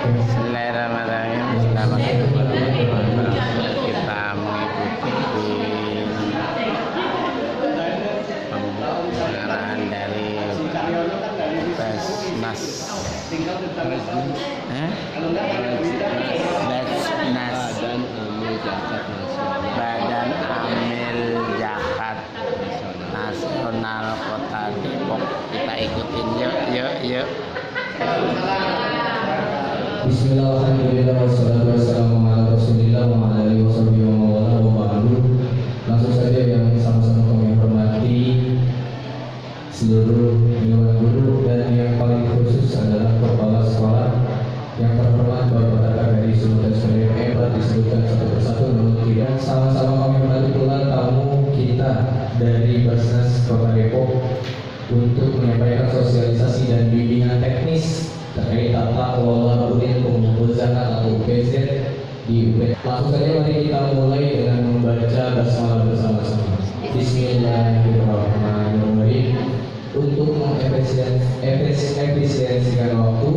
Bismillahirrahmanirrahim. Assalamualaikum warahmatullahi wabarakatuh. Kita mengikuti pengarahan dari Basnas Badan Amil Zakat Nasional Kota Depok. Kita ikutin yuk. Bismillahirrahmanirrahim. Wassalatu wassalamu ala Rasulillah wa ala alihi washabihi wa mawala wa ba'du. Langsung saja yang sama-sama kami hormati seluruh dewan guru dan yang paling khusus adalah kepala sekolah yang terhormat Bapak Kakak dari Sultan SPDM disebutkan satu persatu namun tidak. Sama-sama kami hormati pula tamu kita dari Basnas Kota Depok untuk menyampaikan sosialisasi dan bimbingan teknis terkait tata kelola unit pengumpul zakat atau UPZ di UPZ. Langsung saja mari kita mulai dengan membaca basmalah bersama-sama. Bismillahirrahmanirrahim. Untuk mengefisiensikan waktu,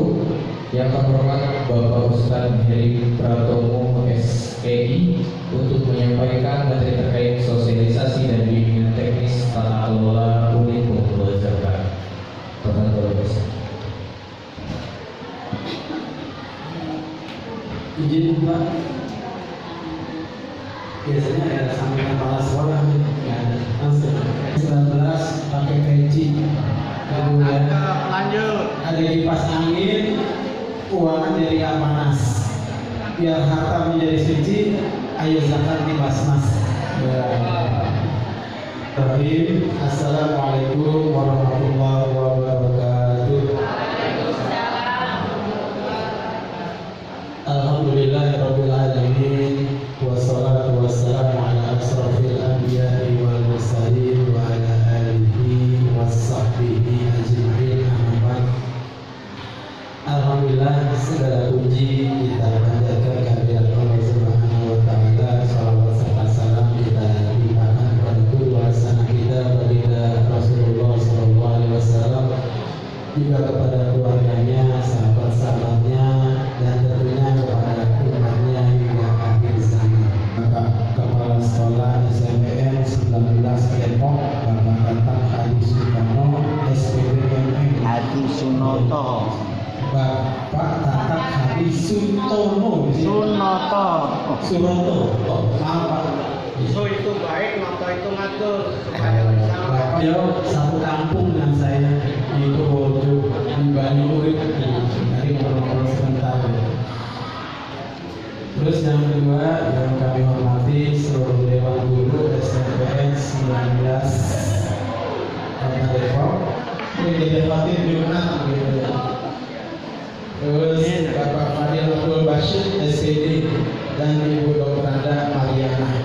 yang terhormat Bapak Ustadz Heri Pratomo SPI untuk menyampaikan materi terkait sosialisasi dan bimbingan teknis tata kelola unit pengumpul zakat. Izin Pak, biasanya ada sambutan kepala sekolah ya, langsung 19 pakai peci, kemudian lanjut ada kipas angin, uangan dari yang panas, biar harta menjadi suci. Ayo zakat di Basnas. Assalamualaikum warahmatullahi wabarakatuh. Alhamdulillahirabbil alamin wassalatu wassalamu ala asrofil anbiya'i wal mursalin wa ala alihi washabbihi ajma'in. Alhamdulillah, segala puji kita panjatkan kehadirat Allah Subhanahu wa taala. Shalawat serta salam kita limpahkan kepada guru hasanah kita baginda Rasulullah sallallahu alaihi wasallam, juga kepada keluarganya, sahabat-sahabatnya, dan tentunya kepada umatnya hingga akhir zaman. Bapak Kepala Sekolah SMPN 19 Depok, Bapak Tatang Hadi Sunoto SPDM Hadi Sunoto. Bapak Tatang Hadi Sunoto. Maaf Pak. so itu baik, noto itu ngatur. Beliau satu kampung dengan saya di Purworejo, di Bali Urip. Nanti ngobrol sebentar. Terus yang kedua yang kami hormati seluruh dewan guru SMPN 19 Kota Depok. Ini didapatin di mana gitu. Terus Bapak Fadil Abdul Bashir SPD dan Ibu Dr. Anda Mariana.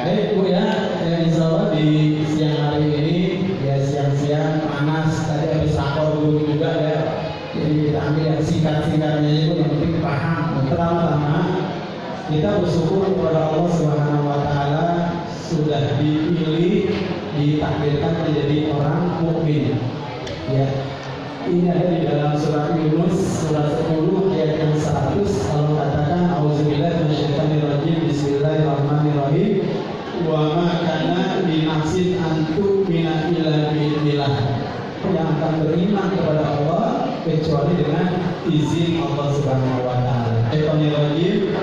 Bu ya, insya Allah di siang hari ini ya, siang-siang panas, tadi habis rakor dulu juga ya, jadi kita ambil yang singkat-singkatnya itu, yang penting paham. Pertama-tama kita bersyukur kepada Allah Subhanahu wa taala sudah dipilih, ditakdirkan menjadi orang mukmin. Ya, ini ada di dalam surat Yunus surat 10 ayat yang 100. Allah katakan, auzubillahi minasyaitonirrajim, bismillahirrahmanirrahim, wa ma kana li nafsin an tu'mina illa bi'idznillah. Yang akan beriman kepada Allah kecuali dengan izin Allah Subhanahu wa taala. Bismillahirrahmanirrahim.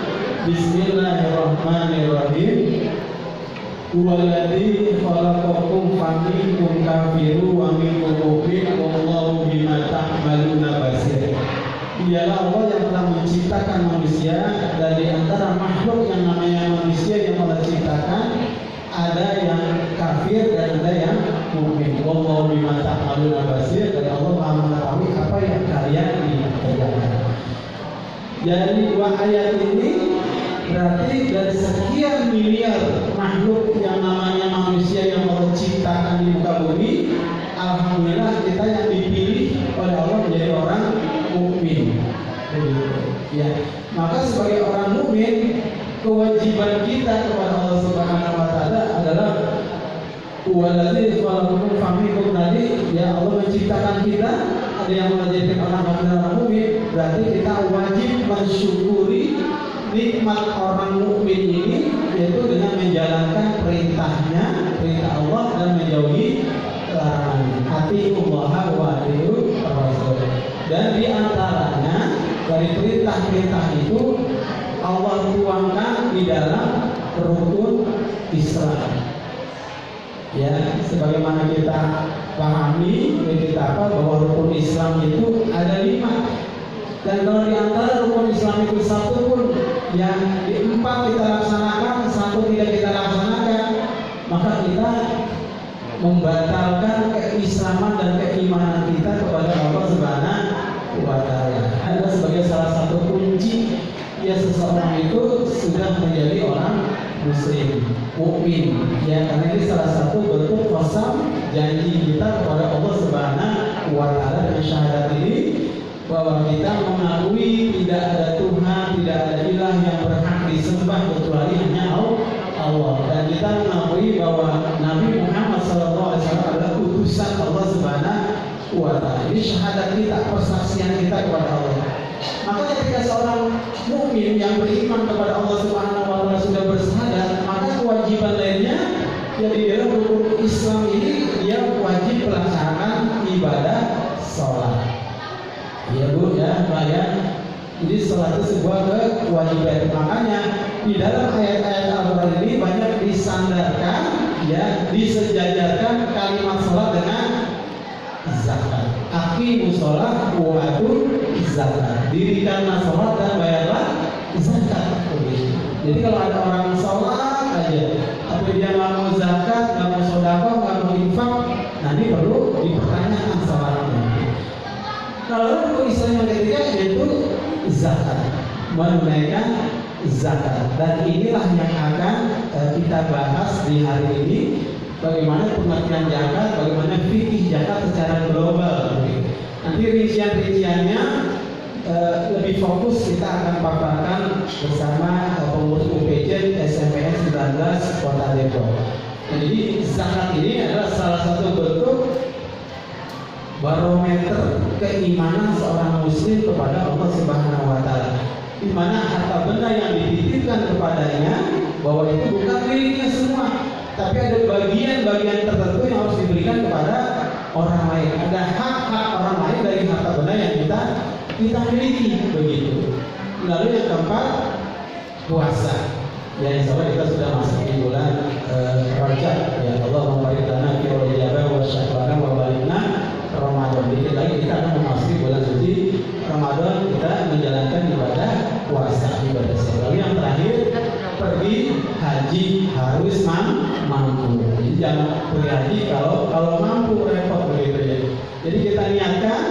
Bismillahirrahmanirrahim. Huwallazi khalaqakum faminkum kafirun wa minkum mu'min wallahu bima ta'maluna basir. Dialah Allah yang telah menciptakan manusia, dari antara makhluk yang namanya manusia yang Allah ciptakan ada yang kafir dan ada yang mukmin. Wallahu bima ta'maluna basir. Dan Allah Maha mengetahui apa yang kalian kerjakan. Jadi dua ayat ini berarti dari sekian miliar makhluk yang namanya manusia yang Allah ciptakan di muka bumi, alhamdulillah kita yang dipilih oleh Allah menjadi orang mukmin. Ya, maka sebagai orang mukmin, kewajiban kita kepada Allah Subhanahu wa taala adalah waladzi khalaqakum faminkum tadi, ya Allah menciptakan kita ada yang menjadikan orang kafir orang mukmin, berarti kita wajib mensyukuri nikmat orang mukmin ini, yaitu dengan menjalankan perintahnya, perintah Allah, dan menjauhi larangannya. Atiiullah wa atiiur rasul. Dan di antaranya dari perintah-perintah itu Allah tuangkan di dalam rukun Islam. Ya, sebagaimana kita pahami, kita apa bahwa rukun Islam itu ada 5. Dan kalau di antara rukun Islam itu satu pun yang di 4 kita laksanakan, 1 tidak kita laksanakan, maka kita membatalkan keislaman dan keimanan kita kepada Allah Subhanahu wa Ta'ala. Ada sebagai salah satu kunci ya seseorang itu sudah menjadi orang muslim, mukmin. Ya, karena ini salah satu bentuk qasam janji kita kepada Allah Subhanahu wa Ta'ala dengan syahadat ini, bahwa kita mengakui tidak ada Tuhan, tidak ada ilah yang berhak disembah kecuali hanya Allah, dan kita mengakui bahwa Nabi Muhammad SAW adalah utusan Allah Subhanahu wa Ta'ala. Ini syahadat kita, persaksian kita kepada Allah. Maka ketika seorang mukmin yang beriman kepada Allah Subhanahu wa Ta'ala sudah bersyahadat, maka kewajiban lainnya yang di dalam rukun Islam ini dia wajib melaksanakan ibadah sholat. Ya Bu, ya Pak ya. Jadi sholat itu sebuah kewajiban. Makanya di dalam ayat-ayat Al-Quran ini banyak disandarkan, ya, disejajarkan kalimat sholat dengan zakat. Aqimus sholat wa atuz zakat. Dirikanlah sholat dan bayarlah zakat. Jadi kalau ada orang sholat aja, tapi dia nggak mau zakat, nggak mau sedekah, nggak mau infak, nanti perlu dipertanyakan sholatnya. Kalau rukun Islam yang ketiga yaitu zakat, menunaikan zakat, dan inilah yang akan kita bahas di hari ini, bagaimana pengertian zakat, bagaimana fikih zakat secara global. Nanti rincian-rinciannya lebih fokus kita akan paparkan bersama pengurus UPJ SMPN 19 Kota Depok. Jadi zakat ini adalah salah satu bentuk barometer keimanan seorang muslim kepada Allah Subhanahu wa Ta'ala, di mana harta benda yang dititipkan kepadanya, bahwa itu bukan miliknya semua, tapi ada bagian-bagian tertentu yang harus diberikan kepada orang lain. Ada hak-hak orang lain dari harta benda yang kita miliki, begitu. Lalu yang keempat, puasa. Ya, insya Allah kita sudah masuk di bulan Rajab. Ya Allah membarik lana fi Rajab wa Sya'ban wa balikna Ramadan. Dikit lagi kita akan memasuki bulan suci Ramadan, kita menjalankan ibadah puasa, ibadah sholat. Lalu yang terakhir, pergi haji harus mampu. Jadi jangan pergi haji kalau mampu, repot begitu ya. Jadi kita niatkan,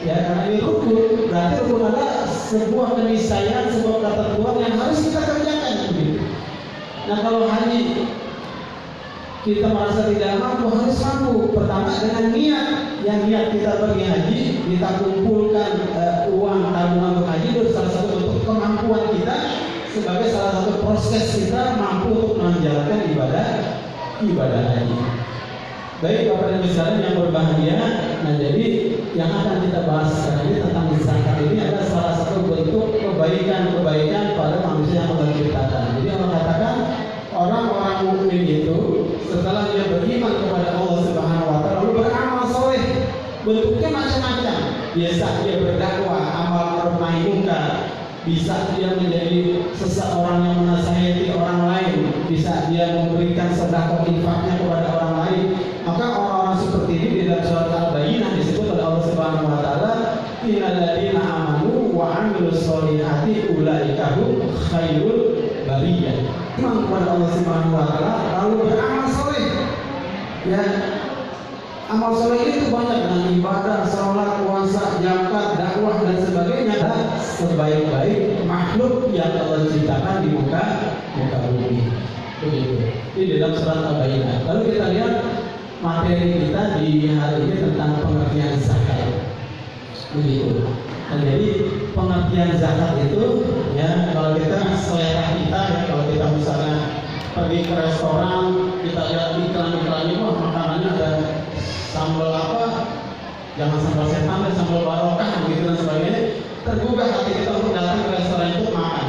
ya, karena ini rukun, berarti rukun adalah sebuah keniscayaan, sebuah ketentuan yang harus kita kerjakan begitu. Nah, kalau haji kita merasa tidak mampu, harus mampu. Pertama dengan niat, yang niat kita pergi haji, kita kumpulkan uang tabungan untuk haji, itu salah satu bentuk kemampuan kita sebagai salah satu proses kita mampu untuk menjalankan ibadah haji. Baik Bapak dan Ibu sekalian yang berbahagia, nah jadi yang akan kita bahas sekarang ini tentang zakat ini adalah salah satu bentuk kebaikan pada manusia yang Allah ciptakan. Jadi Allah katakan orang-orang mukmin itu setelah dia beriman kepada Allah Subhanahu wa Ta'ala lalu beramal soleh, bentuknya macam-macam. Biasa dia berdakwah, amal ma'ruf nahi munkar, bisa dia menjadi seseorang yang menasihati orang lain, bisa dia memberikan sedekah infaknya kepada orang lain. Maka orang-orang seperti ini di dalam surat Al-Bayyinah disebut oleh Allah Subhanahu wa Ta'ala, innal ladzina amanu wa 'amilus sholihati ulaika hum khairul bariyah. Iman kepada Allah Subhanahu wa Ta'ala lalu beramal soleh. Ya, amal soleh itu banyak, dengan ibadah, sholat, puasa, zakat, dakwah dan sebagainya. Dan sebaik-baik makhluk yang Allah ciptakan di muka bumi. Begitu. Ini dalam surat Al-Bayyinah. Lalu kita lihat materi kita di hari ini tentang pengertian zakat. Begitu. Nah, jadi pengertian zakat itu, ya, kalau kita selera kita, ya, kalau kita misalnya pergi ke restoran, kita lihat iklan-iklannya, wah makanannya ada sambal apa, Jangan sambal setan dan sambal barokah begitu dan sebagainya. Tergugah hati kita untuk datang ke restoran itu makan.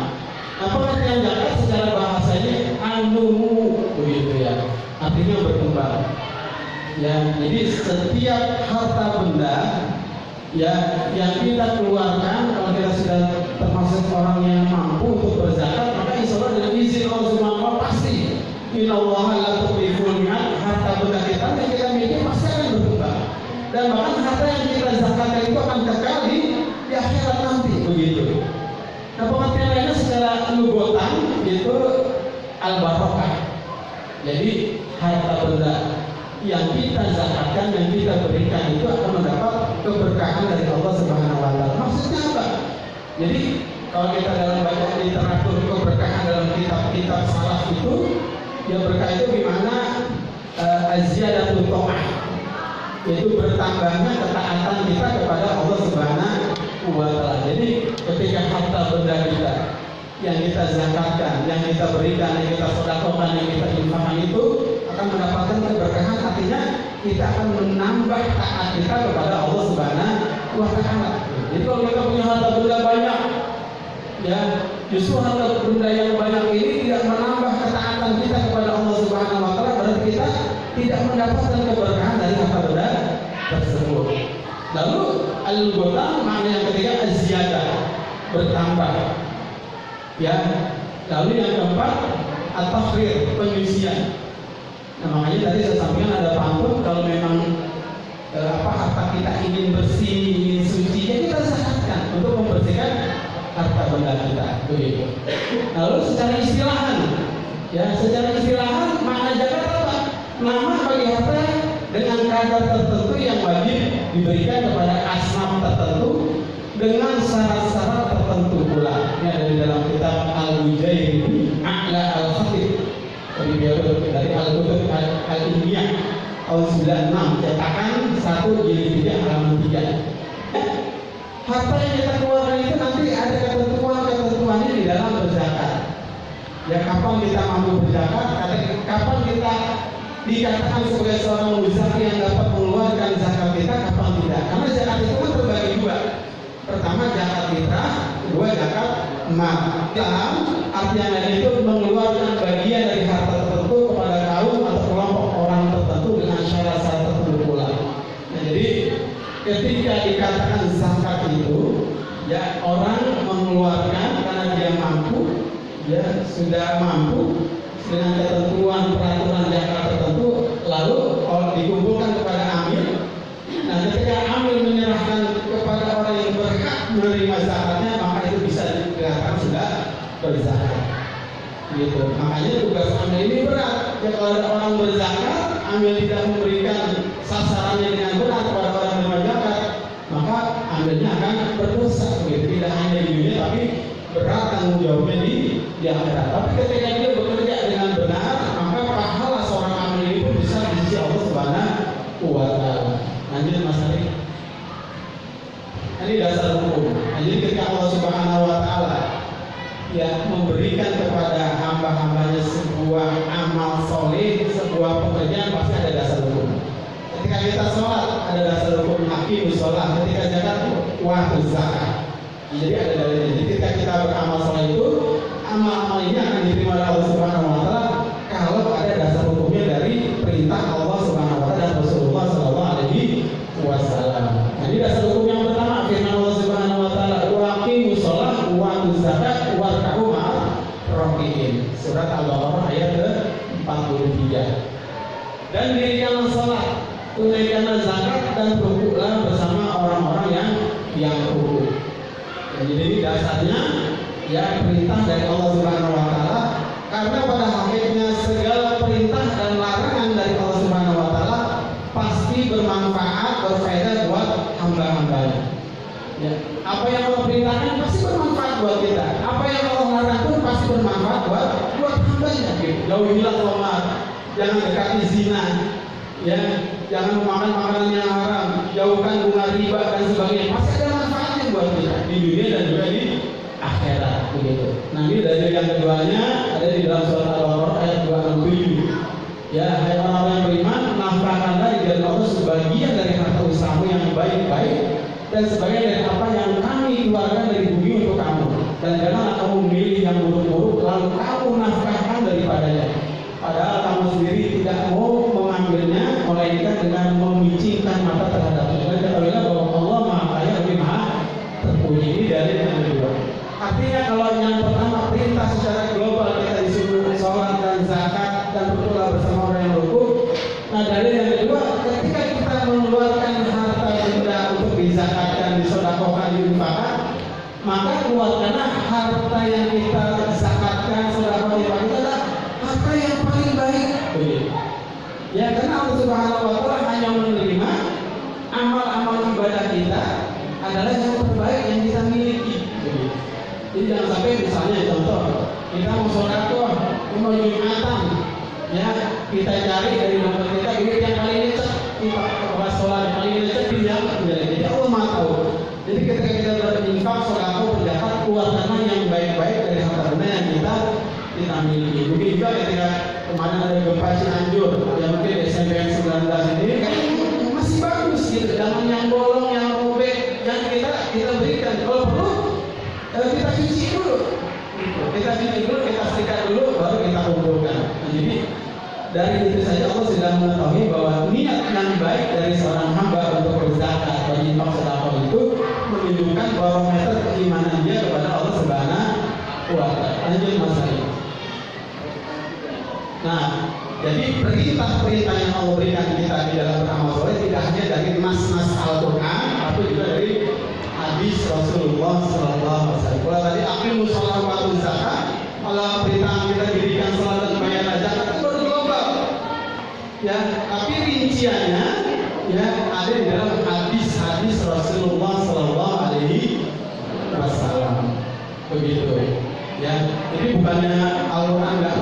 Nah, pengertian zakat secara bahasanya anumu begitu ya. Artinya berkembang. Ya, jadi setiap harta benda ya yang kita keluarkan, kalau kita sudah termasuk orang yang mampu untuk berzakat, maka insya Allah dengan izin Allah Subhanahu wa taala pasti innallaha la tuqiful mi'ad, harta benda kita yang kita miliki pasti akan berkembang. Dan bahkan harta yang kita zakatkan itu akan kekal di akhirat nanti begitu. Nah, pengertian lainnya secara lugotan itu al-barokah. Jadi harta benda yang kita zakatkan, yang kita berikan itu akan mendapat keberkahan dari Allah Subhanahu wa taala. Maksudnya apa? Jadi kalau kita dalam baca literatur keberkahan dalam kitab-kitab salaf itu, yang berkah itu gimana? Aziyadatul ta'ah, yaitu bertambahnya ketaatan kita kepada Allah Subhanahu wa taala. Jadi ketika harta benda kita yang kita zakatkan, yang kita berikan, yang kita sedekahkan, yang kita infakkan itu akan mendapatkan keberkahan, artinya kita akan menambah taat kita kepada Allah Subhanahu wa taala. Jadi kalau kita punya harta benda banyak, ya justru harta benda yang banyak ini tidak menambah ketaatan kita kepada Allah Subhanahu wa taala, berarti kita tidak mendapatkan keberkahan dari harta benda tersebut. Lalu al-ghutam makna yang ketiga az-ziyadah, bertambah. Ya, lalu yang keempat at-tahrir, penyucian. Nah, makanya tadi saya sampaikan ada pantun, kalau memang harta kita ingin bersih, ingin suci, ya kita zakatkan untuk membersihkan harta benda kita. Begitu. Lalu secara istilahan, ya secara istilahan makna zakat apa? Nama bagi harta dengan kadar tertentu yang wajib diberikan kepada asnaf tertentu dengan syarat-syarat tertentu pula. Ini ada di dalam kitab Al-Wujairi A'la Al-Khatib dari Al-Kutub Al-Indiyah tahun 96, cetakan 1 jilid 3 halaman 3. Harta yang kita keluarkan itu nanti ada ketentuan-ketentuannya di dalam berzakat. Ya, kapan kita mampu berzakat, kapan kita dikatakan sebagai seorang muzaki yang dapat mengeluarkan zakat kita, kapan tidak. Karena zakat itu kan terbagi dua. Pertama zakat fitrah, kedua zakat mal. Dalam artian itu mengeluarkan bagian dari harta tertentu kepada kaum atau kelompok orang tertentu dengan syarat-syarat tertentu pula. Nah, jadi ketika dikatakan zakat itu, ya orang mengeluarkan karena dia mampu, ya sudah mampu dengan ketentuan peraturan zakat tertentu, lalu dikumpulkan kepada amil. Nah, ketika amil menyerahkan kepada orang yang berhak menerima zakatnya, maka itu bisa dikatakan sudah berzakat. Gitu. Makanya tugas amil ini berat. Ya, kalau ada orang berzakat, amil tidak memberikan sasarannya dengan benar kepada orang yang menerima zakat, maka amilnya akan berdosa. Gitu. Tidak hanya di dunia, tapi berat tanggung jawabnya di akhirat. Tapi ketika dia bekerja dengan benar, maka pahala seorang amil ini pun bisa di sisi Allah Subhanahu wa taala. Lanjut Mas Ari. Ini dasar hukum. Jadi ketika Allah Subhanahu wa taala ya memberikan kepada hamba-hambanya sebuah amal soleh, sebuah pekerjaan, pasti ada dasar hukum. Ketika kita sholat, ada dasar hukum aqimus sholat. Ketika zakat, wa'tu zakat. Jadi ada dalilnya. Jadi ketika kita beramal soleh itu, amal-amal ini akan diterima oleh Allah Subhanahu wa taala kalau ada dasar hukumnya dari perintah Allah Subhanahu wa taala dan Rasulullah sallallahu alaihi wasallam. Nah, ini dasar hukum yang pertama, firman Allah Subhanahu wa taala, "Wa aqimus shalah wa atuz zakat warka'u ma'ar raki'in." Surat Al-Baqarah ayat ke-43. Dan dirikanlah salat, tunaikanlah zakat dan rukuklah bersama orang-orang yang rukuk. Jadi dasarnya ya perintah dari Allah Subhanahu wa taala, karena pada hakikatnya segala perintah dan larangan dari Allah Subhanahu wa taala pasti bermanfaat, berfaedah buat hamba-hambanya. Ya, apa yang Allah perintahkan pasti bermanfaat buat kita. Apa yang Allah larang pun pasti bermanfaat buat hambanya. Jauhilah khamar, jangan dekati zina, ya, jangan memakan makanan yang haram, jauhkan bunga riba dan sebagainya. Pasti ada manfaatnya buat kita di dunia dan juga di akhirat, begitu. Nah, ini dari yang keduanya ada di dalam surat Al-Baqarah ayat 267. Ya, hai orang-orang yang beriman, nafkahkanlah di jalan Allah sebagian dari harta usahamu yang baik-baik dan sebagian dari apa yang kami keluarkan dari bumi untuk kamu. Dan janganlah kamu memilih yang buruk-buruk lalu kamu nafkahkan daripadanya. Padahal kamu sendiri tidak mau mengambilnya, melainkan dengan memicingkan mata terhadapnya. Dan ketahuilah bahwa Allah Maha Kaya lagi Maha Terpuji. Ini dari yang kedua. Artinya kalau yang pertama perintah secara global kita disuruh sholat dan zakat dan berdoa bersama orang yang rukuk. Nah dari yang kedua, ketika kita mengeluarkan harta benda untuk dizakatkan, disedekahkan, diinfakkan, maka keluarkanlah harta yang kita zakatkan, sedekah, infak itu adalah harta yang paling baik. Ya karena Allah Subhanahu Wa Taala hanya menerima amal-amal ibadah kita adalah yang terbaik yang kita miliki. Jadi jangan sampai misalnya contoh kita mau sedekah, mau jumatan, ya kita cari dari dompet kita duit yang paling lecek, kita kepada sholat yang paling lecek dia. Jadi Allah Maha tahu. Jadi ketika kita berinfak, sedekah, berzakat, keluarkanlah yang baik-baik dari harta benda yang kita miliki. Mungkin juga ketika kemarin ada gempa Cianjur, yang mungkin SMPN 19 ini kan masih bagus gitu, jangan yang bolong, yang robek, yang kita berikan. Kalau perlu kita cuci dulu, kita setrika dulu, baru kita kumpulkan. Jadi dari itu saja Allah sudah mengetahui bahwa niat yang baik dari seorang hamba untuk berzakat, berinfak, sedekah itu menunjukkan barometer keimanan dia kepada Allah Subhanahu wa Ta'ala. Lanjut Mas Ali. Nah, jadi perintah-perintah yang Allah berikan kita di dalam beramal soleh tidak hanya dari nas-nas Al-Quran, tapi juga dari hadis Rasulullah Sallallahu Alaihi Wasallam. Kalau tadi aqimus shalah wa atuz zakat, Allah perintah kita dirikan salat dan bayar zakat itu baru global. Ya, tapi rinciannya ya ada di dalam hadis-hadis Rasulullah Sallallahu Alaihi Wasallam. Begitu. Ya, jadi bukannya Al-Quran enggak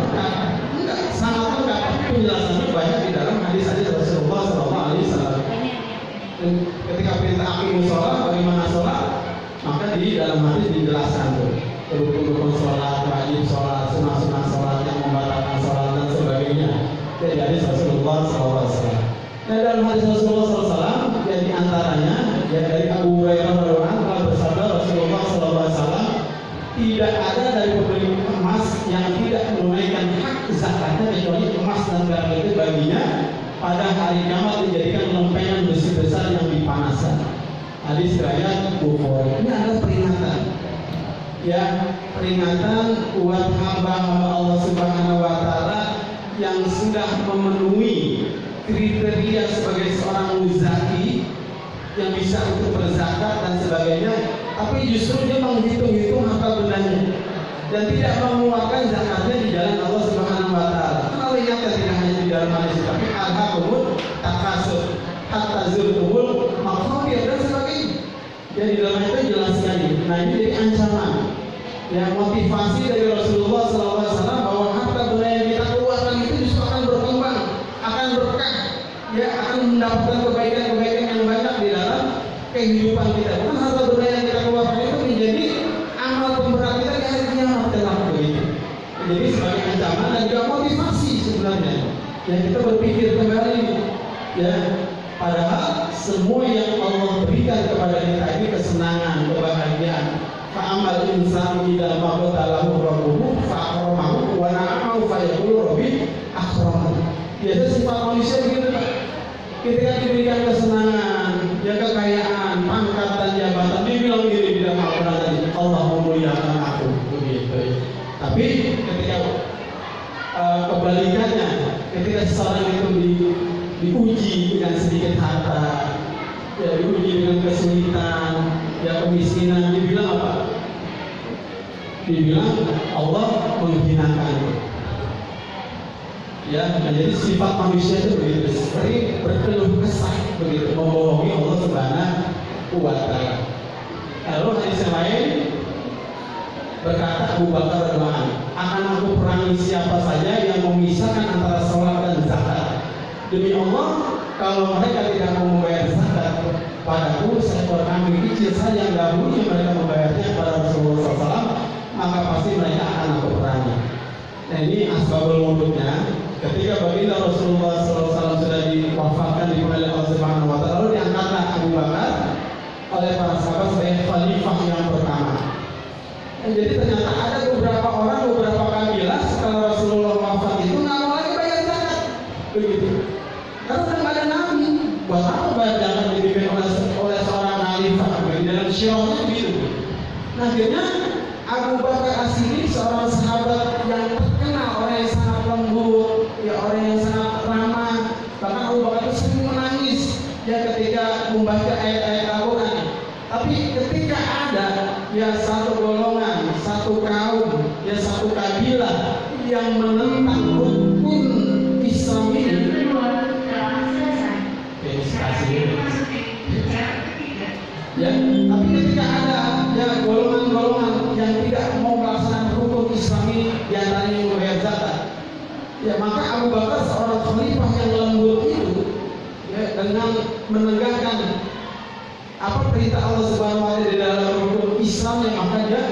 sangat lengkap, tapi penjelasannya banyak di dalam hadis-hadis Rasulullah SAW. Dan ketika perintah aqimus shalah, bagaimana sholat, maka di dalam hadis dijelaskan tuh rukun-rukun sholat, wajib sholat, sunah-sunah sholat, yang membatalkan sholat dan sebagainya. Jadi hadis Rasulullah SAW. Nah dalam hadis Rasulullah SAW, ya di antaranya ya dari Abu Hurairah radhiyallahu anhu telah bersabda Rasulullah SAW, tidak ada dari pemilik emas yang tidak menunaikan hak zakatnya kecuali emas dan perak itu baginya pada hari kiamat dijadikan lempengan besi besar yang dipanaskan. Hadis riwayat Bukhari. Ini adalah peringatan. Ya, peringatan buat hamba-hamba Allah Subhanahu wa Ta'ala yang sudah memenuhi kriteria sebagai seorang muzaki yang bisa untuk berzakat dan sebagainya, tapi justru dia menghitung-hitung harta bendanya dan tidak mengeluarkan zakatnya di jalan Allah Subhanahu wa Ta'ala. Kalau ingatkan tidak hanya di dalam hadis, tapi alhaqumut takasur hatta zurtumul maqabir dan sebagainya. Jadi dalam itu jelaskan ini. Nah ini jadi ancaman, ya motivasi dari Rasulullah SAW bahwa harta benda yang kita keluarkan itu justru akan berkembang, akan berkah, ya akan mendapatkan kebaikan-kebaikan yang banyak di dalam kehidupan kita. Bukan harta benda yang kita keluarkan itu menjadi amal pemberat kita di hari kiamat kelak begitu. Jadi sebagai ancaman dan juga motivasi sebenarnya. Ya kita berpikir kembali, ya padahal semua yang Allah berikan kepada kita ini kesenangan, kebahagiaan. Fa'amal insanu idza maqtalahu rabbuhu fa'akramahu wa na'amahu fa yaqulu rabbi akramani. Biasa sifat manusia begitu Pak. Ketika diberikan kesenangan, ya kekayaan, pangkat dan jabatan, dia bilang diri di dalam Al-Quran tadi, Allah memuliakan aku, begitu. Tapi ketika kebalikannya, ketika seseorang itu diuji dengan sedikit harta, ya diuji dengan kesulitan, ya kemiskinan, dia bilang apa? Dia bilang Allah menghinakan. Ya, jadi sifat manusia itu begitu, sering berkeluh kesah begitu, membohongi Allah Subhanahu wa Ta'ala. Lalu hadis yang lain berkata Abu Bakar radhiyallahu anhu, akan aku perangi siapa saja yang memisahkan antara sholat dan zakat. Demi Allah, kalau mereka tidak mau membayar zakat padaku, seekor kambing kecil saja yang dahulunya mereka membayarnya kepada Rasulullah SAW, maka pasti mereka akan aku perangi. Nah ini asbabul wudhunya. Ketika baginda Rasulullah SAW sudah diwafatkan di pengadilan Allah Subhanahu wa Ta'ala, lalu diangkatlah Abu Bakar oleh para sahabat sebagai khalifah yang pertama. Jadi ternyata ada beberapa orang, beberapa kabilah setelah Rasulullah wafat itu nggak mau lagi bayar zakat, begitu. Karena udah nggak ada nabi, buat apa bayar zakat dipimpin oleh seorang khalifah? Di dalam syiarnya begitu. Nah akhirnya Abu Bakar As-Siddiq, seorang sahabat yang terkenal, orang yang sangat lembut, ya orang yang sangat ramah. Bahkan Abu Bakar itu sering menangis ya ketika membaca ayat-ayat Al-Quran. Tapi ketika ada ya satu golongan, satu kaum, ya satu kabilah yang menentang rukun Islam ini, ya, tapi ketika ada ya golongan-golongan yang tidak mau melaksanakan rukun Islam ini, diantaranya membayar zakat, ya maka Abu Bakar seorang khalifah yang lembut itu, ya, dengan menegakkan apa perintah Allah Subhanahu wa taala di dalam rukun Islam, yang maka dia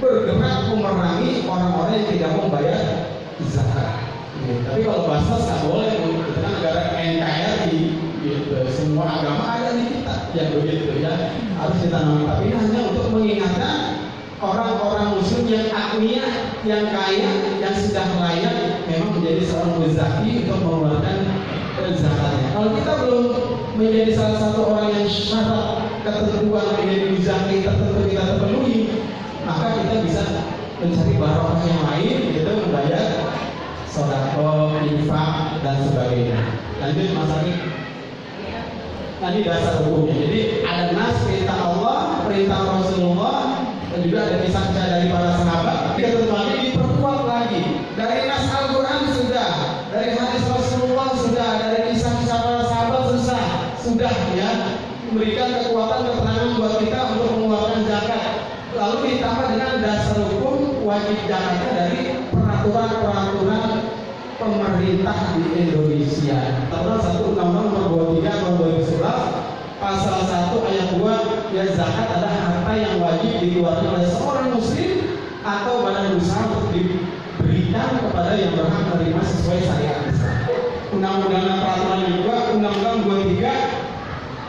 bergerak memerangi orang-orang yang tidak mau bayar zakat. Ya, tapi kalau bahasa nggak boleh, kita kan negara NKRI, gitu. Semua agama ada di kita, ya begitu ya, harus ditanami. Tapi ini hanya untuk mengingatkan orang-orang Muslim yang agniya, yang kaya, yang sudah layak memang menjadi seorang muzaki untuk mengeluarkan zakatnya. Kalau kita belum menjadi salah satu orang yang syarat ketentuan menjadi muzaki tertentu kita terpenuhi, maka kita bisa mencari barokah yang lain, yaitu membayar sedekah, infak dan sebagainya. Lanjut Mas Ari. Tadi dasar hukumnya. Jadi ada nas perintah Allah, perintah Rasulullah, dan juga ada kisah-kisah dari para sahabat. Ketentuannya diperkuat lagi. Dari nas Al-Quran sudah, dari hadis Rasulullah sudah, dari kisah-kisah para sahabat sudah ya, memberikan kekuatan keterangan buat kita untuk mengeluarkan zakat. Lalu ditambah dengan dasar hukum wajib zakatnya dari peraturan-peraturan pemerintah di Indonesia. Terutama satu Undang-Undang Nomor 23 Tahun 2011 Pasal 1 Ayat 2, ya zakat adalah harta yang wajib dikeluarkan oleh seorang muslim atau badan usaha untuk diberikan kepada yang berhak menerima sesuai syariat Islam. Undang-Undang Peraturan yang kedua, Undang-Undang 23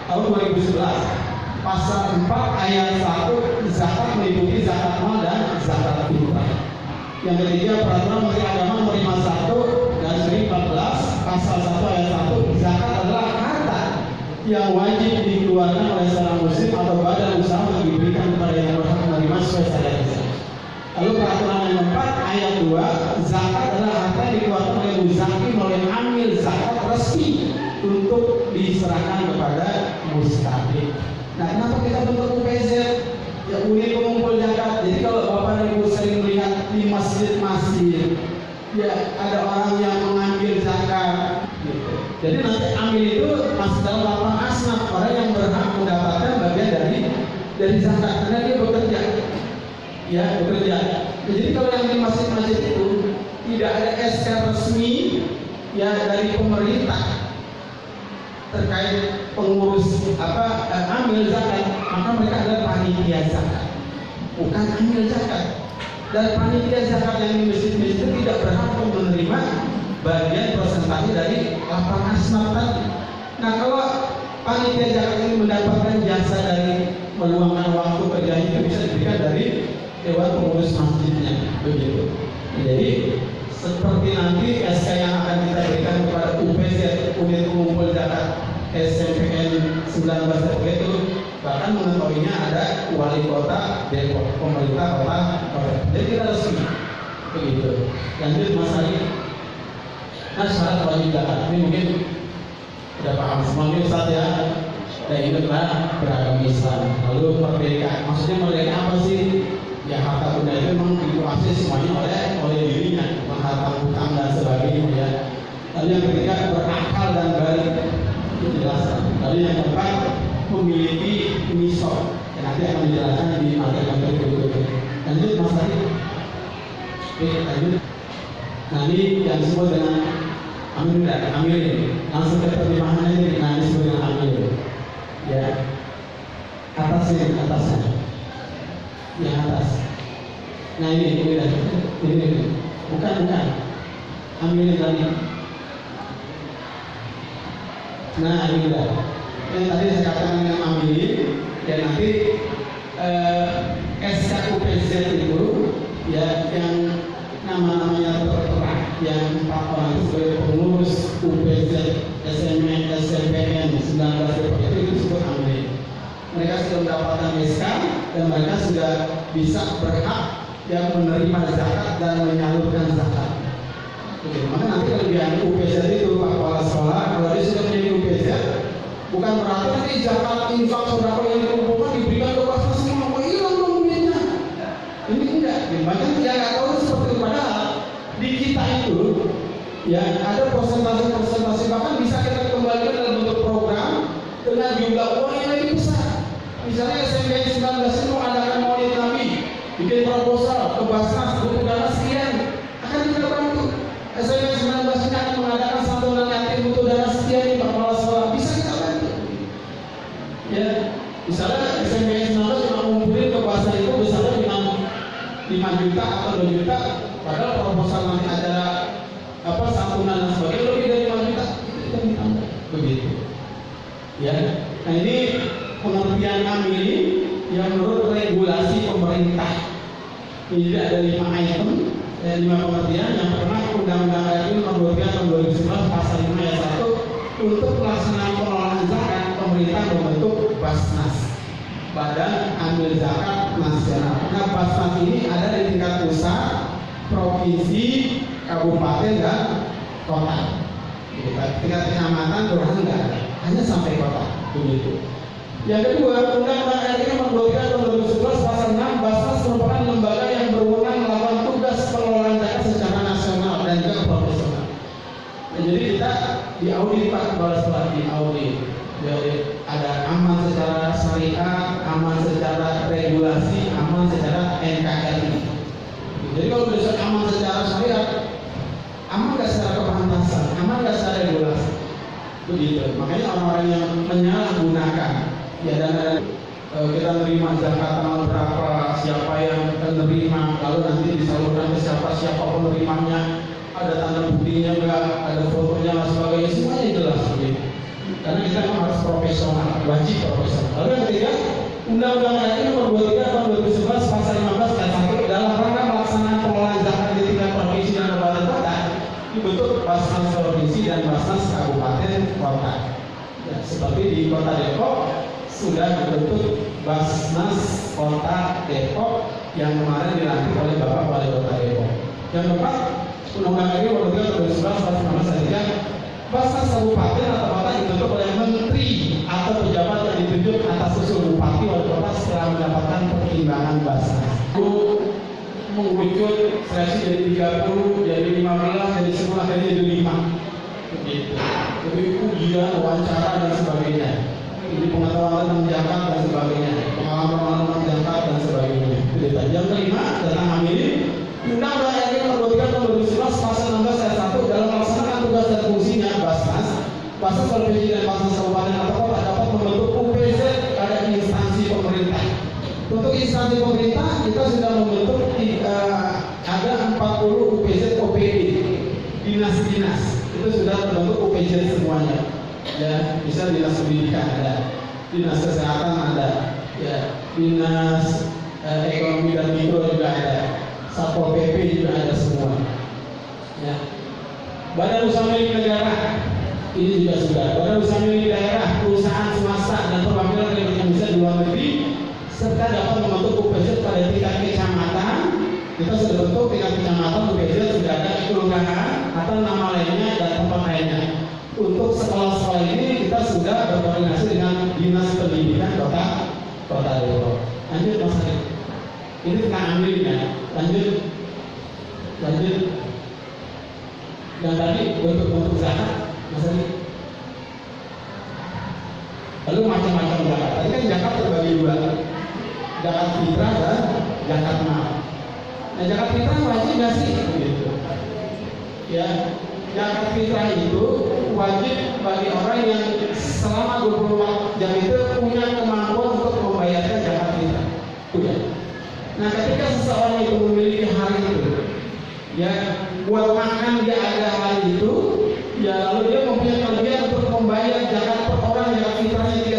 Tahun 2011 Pasal 4 Ayat 1, zakat meliputi zakat mal dan zakat fitrah. Yang ketiga, Peraturan Menteri Agama Nomor 51 dan 14 Pasal 1 Ayat 1, zakat adalah harta yang wajib dikeluarkan oleh seorang muslim atau badan usaha untuk diberikan kepada yang berhak menerima sesuai syariat Islam. Lalu Peraturan yang keempat Ayat 2, zakat adalah harta yang dikeluarkan oleh muzaki melalui amil zakat resmi untuk diserahkan kepada mustahik. Nah, kenapa kita bentuk UPZ? Ya, unit pengumpul zakat. Jadi kalau Bapak dan Ibu sering melihat di masjid-masjid, ya ada orang yang mengambil zakat, gitu. Jadi nanti ambil itu masuk dalam lapangan asnaf, orang yang berhak mendapatkan bagian dari zakat karena dia bekerja, ya bekerja. Jadi kalau yang di masjid-masjid itu tidak ada SK resmi ya dari pemerintah terkait pengurus amil zakat, maka mereka adalah panitia zakat, bukan amil zakat. Dan panitia zakat yang di masjid-masjid itu tidak berhak menerima bagian persentase dari lapangan asnaf tadi. Nah, kalau panitia zakat ini mendapatkan jasa dari meluangkan waktu kerjanya, itu bisa diberikan dari dewan pengurus masjidnya, begitu. Jadi seperti nanti SK yang akan kita berikan kepada UPZ, unit pengumpul zakat SMPN 19 itu, bahkan mengetahuinya ada wali kota Depok, pemerintah kota. Jadi kita resmi, begitu. Lanjut Mas Ali. Nah, syarat wajib zakat ini mungkin sudah paham semua nih Ustaz ya. Dan itu adalah beragama Islam. Lalu merdeka, maksudnya merdeka apa sih? Ya harta benda itu memang dikuasai semuanya oleh dirinya, bukan harta hutang dan sebagainya ya. Lalu yang ketiga berakal dan balik, itu dijelaskan. Lalu yang keempat memiliki nisab, yang nanti akan dijelaskan di materi-materi berikutnya. Lanjut Mas Ali. Oke, lanjut. Nah ini yang disebut dengan amil ini. Langsung ke terjemahannya ini, nah disebut dengan amil. Ya, atasnya. Yang atas. Nah ini bukan ambil tadi. Nah ini yang tadi saya katakan yang ambil, ya nanti SKUPZ itu ya yang nama-namanya tertera, yang 4 orang itu sebagai pengurus UPZ SMN SMPN 19 Depok itu disebut ambil. Mereka sudah mendapatkan SK dan mereka sudah bisa berhak yang menerima zakat dan menyalurkan zakat. Oke, maka nanti kelebihan UPZ itu Pak Kepala Sekolah kalau dia sudah menjadi UPZ, bukan berarti nanti zakat infak saudara yang dikumpulkan diberikan ke pasar semua, kok hilang dong duitnya. Ini enggak, banyak yang nggak tahu seperti itu. Padahal di kita itu ya ada persentase bahkan bisa kita kembalikan dalam bentuk program dengan jumlah uang yang lebih besar. Misalnya SMP 19 itu mengadakan Maulid Nabi, bikin proposal ke Basnas butuh dana sekian, akan kita bantu. SMP 19 ini akan mengadakan santunan yatim butuh dana sekian di Pak Kepala Sekolah, bisa kita bantu. Ya, misalnya SMP 19 cuma ngumpulin ke Basnas itu besarnya 5 juta atau 2 juta, padahal proposal nanti ada santunan dan sebagainya lebih dari 5 juta, itu kita ditambah begitu. Ya, nah ini pengertian kami yang menurut regulasi pemerintah. Ini ada 5 item, 5 pengertian. Yang pertama, Undang-Undang RI Nomor 23 Tahun 2011 Pasal 5 Ayat 1 untuk pelaksanaan pengelolaan zakat pemerintah membentuk Basnas, Badan Amil Zakat Nasional. Nah, Basnas ini ada di tingkat pusat, provinsi, kabupaten dan kota. Tingkat kecamatan, kelurahan enggak ada, hanya sampai kota begitu. Yang kedua, Undang-Undang RI Nomor 23 Tahun 2011 Pasal 6, Basnas merupakan lembaga yang berwenang melakukan tugas pengelolaan zakat secara nasional dan juga profesional. Nah, jadi kita diaudit Pak Kepala Sekolah, diaudit. Jadi ada aman secara syariah, aman secara regulasi, aman secara NKRI. Jadi kalau disebut aman secara syariah, aman nggak secara kepantasan, aman nggak secara regulasi. Begitu. Makanya orang-orang yang menyalahgunakan ya dan kita nerima zakat tanggal berapa, siapa yang menerima, lalu nanti disalurkan ke siapa penerimanya, ada tanda buktinya enggak, ada fotonya dan sebagainya, semuanya jelas begitu. Karena kita harus profesional, wajib profesional. Lalu yang ketiga, Undang-Undang RI Nomor 23 Tahun 2011 Pasal 15 Ayat 1 dalam rangka pelaksanaan pengelolaan zakat di tingkat provinsi dan kabupaten kota dibentuk Basnas provinsi dan Basnas kabupaten kota. Ya, seperti di Kota Depok sudah dibentuk Basnas Kota Depok yang kemarin dilantik oleh Bapak Wali Kota Depok. Yang keempat, Undang-Undang RI Nomor 23 Tahun 2011 Pasal 15 Ayat 3 Basnas kabupaten atau kota dibentuk oleh menteri atau pejabat yang ditunjuk atas usul bupati wali kota setelah mendapatkan pertimbangan Basnas. Mengwujud seleksi dari 30, dari 15, dari 10, akhirnya jadi 5. Begitu. Jadi ujian, wawancara dan sebagainya. Ini pengetahuan tentang zakat dan sebagainya, pengalaman tentang zakat dan sebagainya. Itu yang kelima tentang amili. Undang-Undang RI Nomor 23 Tahun 2011 Pasal 16 Ayat 1 dalam melaksanakan tugas dan fungsinya Basnas provinsi dan Basnas kabupaten atau kota dapat membentuk UPZ pada instansi pemerintah. Untuk instansi pemerintah kita sudah membentuk ada 40 UPZ OPD, dinas-dinas itu sudah terbentuk UPZ semuanya. Ya, bisa dinas pendidikan ada, dinas kesehatan ada, ya, dinas ekonomi dan mikro juga ada. Satpol PP juga ada semua. Ya. Badan usaha milik negara ini juga sudah. Badan usaha milik daerah, perusahaan swasta dan perwakilan Republik Indonesia di luar negeri serta dapat membentuk UPZ pada tingkat kecamatan. Kita sudah bentuk tingkat kecamatan UPZ sudah ada kelurahan atau nama lainnya dan tempat lainnya. Untuk sekolah-sekolah ini kita sudah berkoordinasi dengan Dinas Pendidikan Kota Depok. Lanjut Mas Ari. Ini tentang ambilnya. Lanjut. Yang tadi bentuk zakat, Mas Ali. Lalu macam-macam zakat. Tadi kan zakat terbagi dua, zakat fitrah dan zakat mal. Nah, zakat fitrah wajib nggak sih? Gitu. Ya, zakat fitrah itu wajib bagi orang yang selama 24 jam itu punya kemampuan untuk membayarkan zakat fitrah. Udah. Nah, ketika seseorang itu memiliki hari itu, ya buat makan dia ada hari itu, ya lalu dia mempunyai kelebihan untuk membayar zakat per orang zakat fitrahnya 3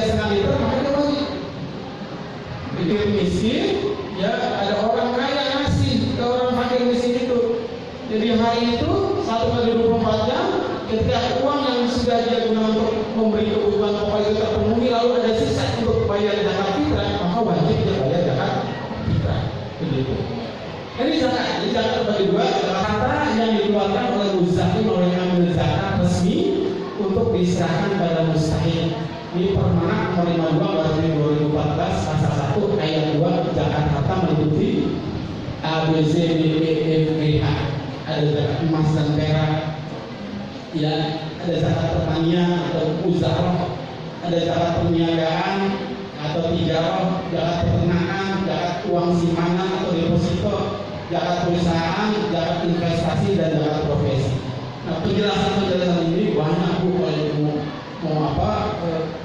miskin, ya ada orang kaya ngasih ke orang fakir miskin itu. Jadi hari itu 1/24 jam, ketika uang yang sudah dia gunakan untuk memberi kebutuhan pokok itu terpenuhi, lalu ada sisa untuk bayar zakat fitrah, maka wajib dia bayar zakat fitrah. Begitu. Ini zakat. Jadi zakat terbagi dua. Harta yang dikeluarkan oleh muzaki oleh amil zakat resmi untuk diserahkan pada mustahil. Ini Permenak nomor 52 2014 pasal 1 ayat 2, zakat harta meliputi A, B, C, D, E, F, G, H. Ada zakat emas dan perak, ya, ada zakat pertanian atau usaha, ada zakat perniagaan atau tijarah, zakat peternakan, zakat uang simpanan atau deposito, zakat perusahaan, zakat investasi, dan zakat profesi. Nah, penjelasan ini banyak Bu, kalau mau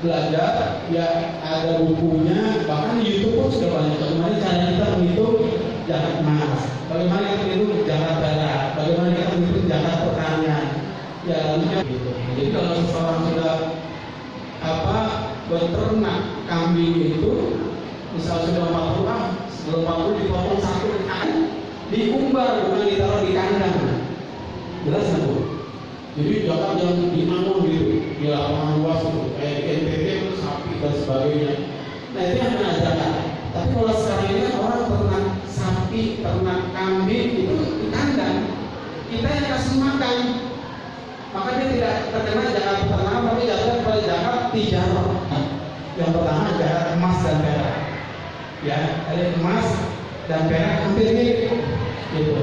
belajar, ya ada bukunya, bahkan di YouTube pun sudah banyak. Bagaimana cara kita menghitung zakat emas, bagaimana kita menghitung zakat perak, bagaimana kita menghitung zakat pertanian, ya lalu gitu. Jadi kalau seseorang sudah beternak kambing itu, misal sudah 40, sebelum 40 dipotong satu kan, diumbar, bukan ditaruh di kandang. Jelas nggak Bu? Jadi zakat yang dimangun gitu, di lapangan luas itu, kayak di NTT itu sapi dan sebagainya. Nah itu yang kena zakat. Tapi kalau sekarang ini orang ternak sapi, ternak kambing itu di kandang, kita yang kasih makan, maka dia tidak terkena zakat peternakan, tapi jatuh pada zakat tijarah. Yang pertama zakat emas dan perak. Ya, ada emas dan perak hampir mirip gitu.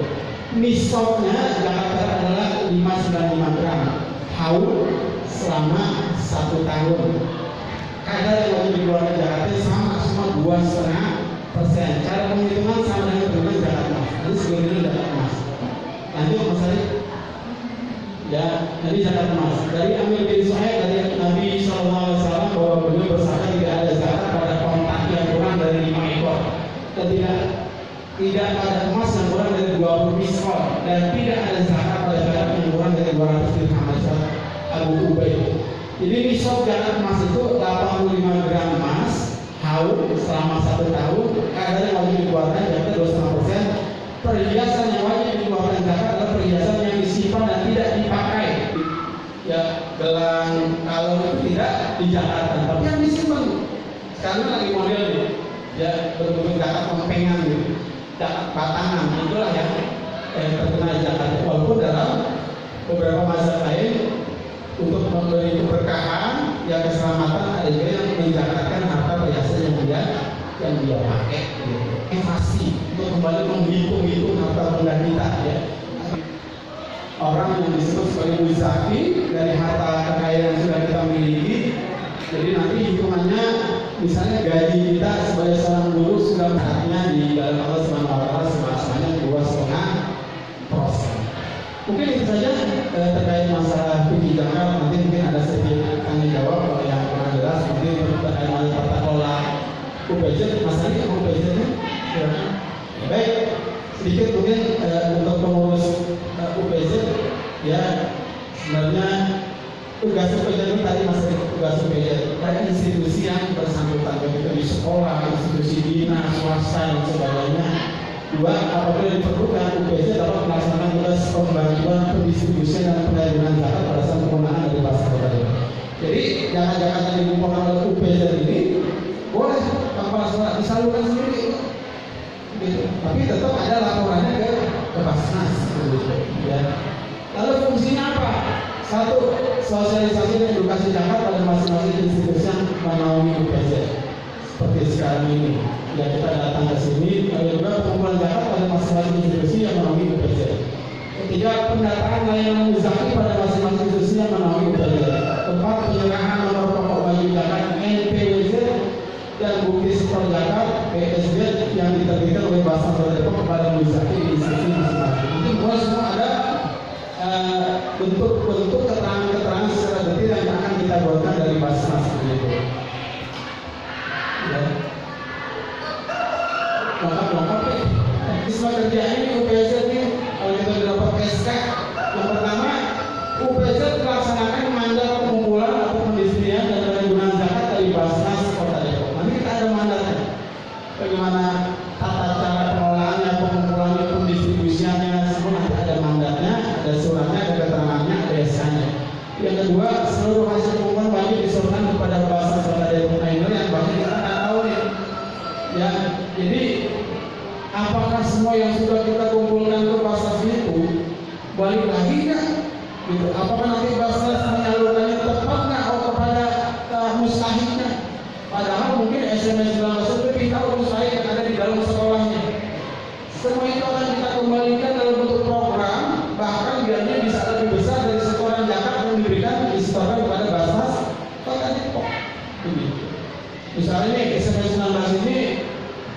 Nisabnya zakat perak adalah 595 gram haul selama 1 tahun. Kadar yang wajib dikeluarkan zakatnya sama semua 2,5%. Cara penghitungan sama dengan penghitungan zakat emas. Nanti sebelumnya zakat emas. Lanjut Mas Ali. Ya, jadi zakat emas. Dari Amir bin Suhaib dari Nabi SAW bahwa beliau bersabda tidak ada zakat pada kontak yang kurang dari 5 ekor. Dan tidak ada emas yang kurang dari 20 miskol, dan tidak ada zakat pada perak yang kurang dari 200 dirham. Abu Ubaid. Jadi nisab zakat emas itu 85 gram emas haul selama 1 tahun. Kadar yang wajib dikeluarkan zakat 25%. Perhiasan yang wajib dikeluarkan zakat adalah perhiasan yang disimpan dan tidak dipakai. Ya, gelang, kalung itu tidak dijakatkan, tapi yang disimpan. Sekarang lagi model nih, ya berbentuk zakat kempengan gitu. Zakat batangan itulah yang terkena zakat. Walaupun dalam beberapa mazhab lain untuk memberi keberkahan, ya keselamatan, ada juga yang menzakatkan harta perhiasan yang dia pakai. Invasi untuk kembali menghitung harta benda kita. Ya. Orang yang disebut sebagai muzaki dari harta kekayaan yang sudah kita miliki. Jadi nanti hitungannya, misalnya gaji kita sebagai seorang guru sudah saatnya di dalam Allah SWT sebanyak 2,5%. Mungkin itu saja terkait masalah fikih zakat. Nanti mungkin ada sedikit tanya jawab kalau yang kurang jelas. Mungkin terkait masalah tata kelola UPZ, Mas Ali UPZ-nya. Baik, sedikit mungkin untuk pengurus UPZ, ya sebenarnya tugas UPZ ini tadi masih tugas UPZ pada institusi yang bersangkutan, begitu di sekolah, institusi dinas, swasta dan sebagainya. Dua, apabila diperlukan UPZ dapat melaksanakan tugas pembantuan pendistribusian dan penyaluran zakat pada saat penggunaan dari pasar tadi. Jadi zakat-zakat yang dikumpulkan oleh UPZ ini boleh tanpa disalurkan sendiri, gitu. Tapi tetap ada laporannya ke Basnas, gitu. Ya. Lalu fungsinya apa? Satu, sosialisasi dan edukasi zakat pada masing-masing institusi yang menaungi UPZ. Seperti sekarang ini, ya kita datang ke sini, ada juga pengumpulan zakat pada masing-masing institusi yang menaungi UPZ. Ketiga, pendataan layanan muzaki pada masing-masing institusi yang menaungi UPZ. Keempat, penyerahan nomor pokok wajib zakat NPWZ dan bukti setor zakat PSZ yang diterbitkan oleh Basnas Depok kepada muzaki di institusi masing-masing. Itu semua ada bentuk-bentuk keterangan-keterangan secara detail yang akan kita buatkan dari Basnas begitu. Ya. Lengkap-lengkap nih. Semua kerja ini UPZ nih, kalau kita dapat SK, yang pertama UPZ melaksanakan mandat pengumpulan atau pendistribusian dan penggunaan zakat dari Basnas Kota Depok. Nanti kita ada mandatnya. Bagaimana tata cara pengelolaannya, pengumpulannya, pendistribusiannya, semua nanti ada mandatnya, ada suratnya, ada keterangannya, ada SK-nya. Yang kedua, seluruh hasil pengumpulan wajib diserahkan kepada Basnas Kota Depok. Nah, ini yang banyak kita nggak tahu nih. Ya, jadi apakah semua yang sudah kita kumpulkan ke Basnas itu balik lagi nggak? Gitu. Apakah nanti Basnas menyalurkannya tepat nggak kepada mustahiknya? Padahal mungkin SMS 19 itu kita mustahik yang ada di dalam sekolahnya. Semua itu akan kita kembalikan dalam bentuk program, bahkan biayanya bisa lebih besar dari setoran zakat yang diberikan disetorkan kepada Basnas Kota Depok. Misalnya nih SMS 19 ini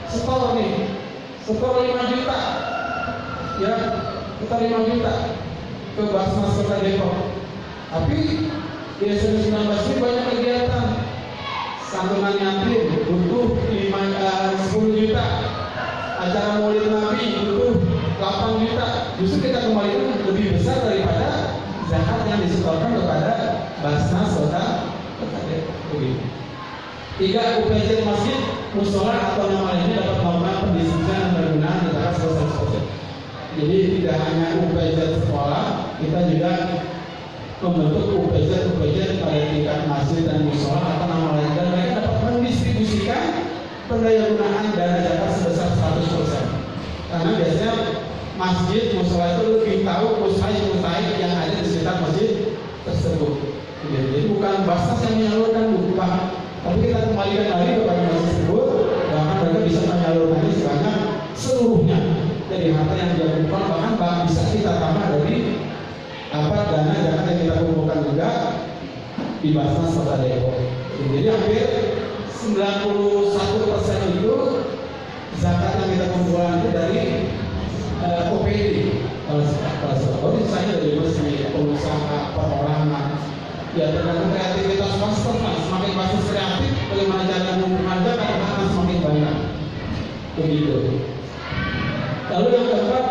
setor 5 juta, ya kita 5 juta ke Basnas Kota Depok. Tapi di SMS 19 ini banyak kegiatan, santunan yatim butuh 10 juta, acara Maulid Nabi butuh 8 juta. Justru kita kembalikan lebih besar daripada zakat yang disetorkan kepada Basnas Kota Depok. 3. UPZ masjid, musola atau nama lainnya dapat melakukan pendistribusian dan penggunaan zakat selesai. Jadi tidak hanya UPZ sekolah, kita juga membentuk UPZ pada tingkat masjid dan musola atau nama lain, dan mereka dapat mendistribusikan pendayagunaan dana zakat sebesar 100%. Karena biasanya masjid, musola itu lebih tahu mustahik yang ada di sekitar masjid tersebut. Jadi bukan Basnas yang menyalurkan, bukan, tapi kita kembalikan lagi kepada masjid tersebut, bahkan mereka bisa menyalurkannya sebanyak seluruhnya dari harta yang dia kumpulkan, bahkan bisa kita tambah dari dana zakat yang kita kumpulkan juga di Basnas Kota Depok. Jadi hampir 91% itu zakat yang kita kumpulkan itu dari OPD. Kalau misalnya dari masjid, pengusaha, perorangan, ya tergantung kreativitas Basnas. Semakin Basnas kreatif, bagaimana cara mengumpulkan zakat akan semakin banyak. Begitu. Lalu yang keempat,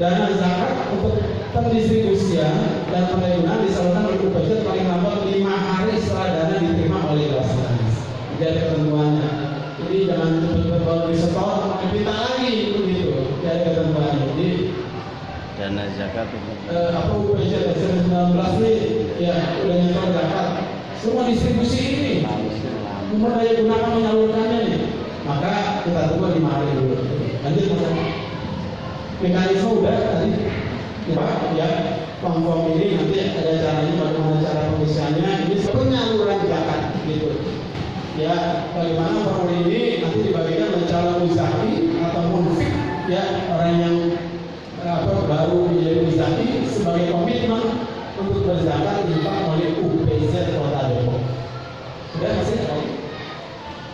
dana zakat untuk pendistribusian dan pendayagunaan disalurkan oleh UPZ paling lambat 5 hari setelah dana diterima oleh Basnas. Jadi ketentuannya. Jadi jangan cepat-cepat baru disetor, minta lagi begitu. Jadi ketentuannya. Jadi dana zakat apa UPZ 19 nih, ya udah nyetor zakat. Semua distribusi ini, mendayagunakan menyalurkannya nih. Maka kita tunggu 5 hari dulu. Lanjut Mas. Mekanisme udah tadi. Ya, form ini nanti ada caranya, bagaimana cara pengisiannya. Ini penyaluran zakat gitu. Ya, bagaimana form ini nanti dibagikan oleh calon muzaki atau munfik, ya orang yang baru menjadi muzaki sebagai komitmen untuk berzakat infak oleh UPZ Kota Depok. Sudah masih ada?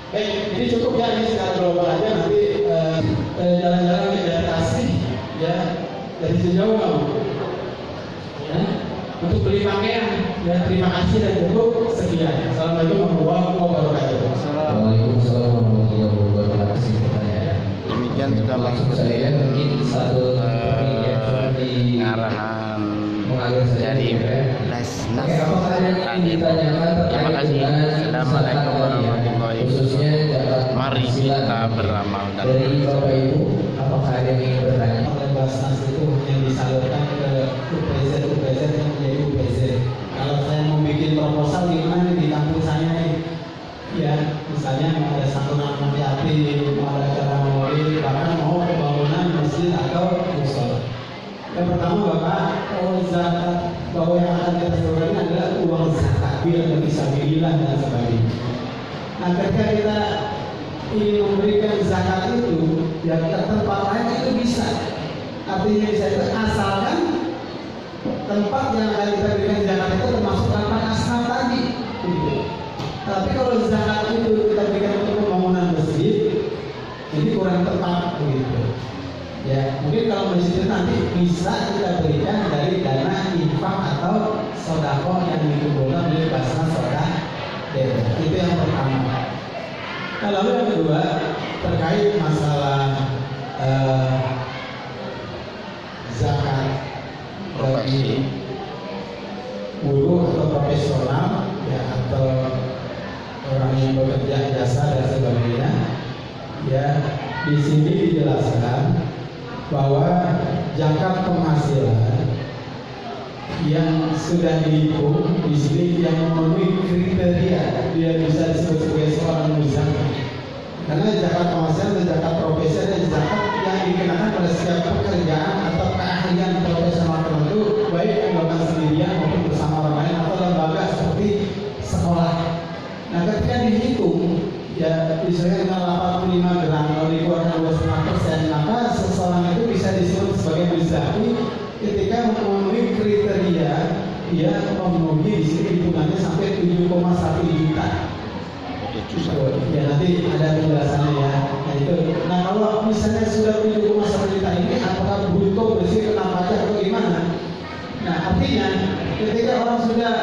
Baik, ini cukup ya, ini secara global aja. Nanti jalan-jalan dari asli, ya dari sejauh kamu, ya, untuk beli pakaian. Ya, terima kasih dan cukup sekian. Assalamualaikum warahmatullahi wabarakatuh. Waalaikumsalam warahmatullahi wabarakatuh. Demikian sudah Maksud saya mungkin satu arahan mengalir dari Basnas tadi. Terima kasih. Assalamualaikum warahmatullahi khususnya wabarakatuh. Mari kita beramal dan dari Bapak Ibu, apakah ada yang ingin bertanya? Oleh Basnas itu yang disalurkan ke UPZ yang menjadi UPZ. Kalau saya mau bikin proposal gimana nih di kampung saya nih? Ya, misalnya mau ada santunan anak yatim, mau ada acara maulid, bahkan mau pembangunan masjid atau musola. Yang pertama Bapak, zakat bahwa yang akan kita salurkan adalah uang zakat, biar bisa bilang dan sebagainya. Nah, ketika kita ingin memberikan zakat itu, ya ke tempat lain itu bisa. Artinya bisa itu asalkan tempat yang akan kita berikan zakat itu termasuk tempat asal tadi. Gitu. Tapi kalau zakat itu kita berikan untuk pembangunan masjid, ini kurang tepat begitu. Ya, mungkin kalau masjid itu nanti bisa kita berikan dari dana infak atau sedekah yang dikumpulkan oleh Basnas Kota Depok. Itu yang pertama. Nah, lalu yang kedua terkait masalah zakat bagi buruh atau profesional, ya, atau orang yang bekerja jasa dan sebagainya, ya Di sini dijelaskan bahwa zakat penghasilan yang sudah dihitung di sini yang memenuhi kriteria dia bisa disebut sebagai seorang muzaki. Karena zakat penghasilan dan zakat profesi ada zakat yang dikenakan pada setiap pekerjaan atau keahlian profesional tertentu, baik yang dilakukan sendirian maupun bersama orang lain atau lembaga seperti sekolah. Nah, ketika dihitung ya misalnya dengan 85 gram kalau dikeluarkan 2,5%, maka seseorang itu bisa disebut sebagai muzaki ketika memenuhi kriteria dia memenuhi di sini hitungannya sampai 7,1 juta. Ya nanti ada penjelasannya ya. Nah itu. Nah kalau misalnya sudah 7,1 juta ini apakah bruto bersih kena pajak atau gimana? Nah artinya ketika orang sudah,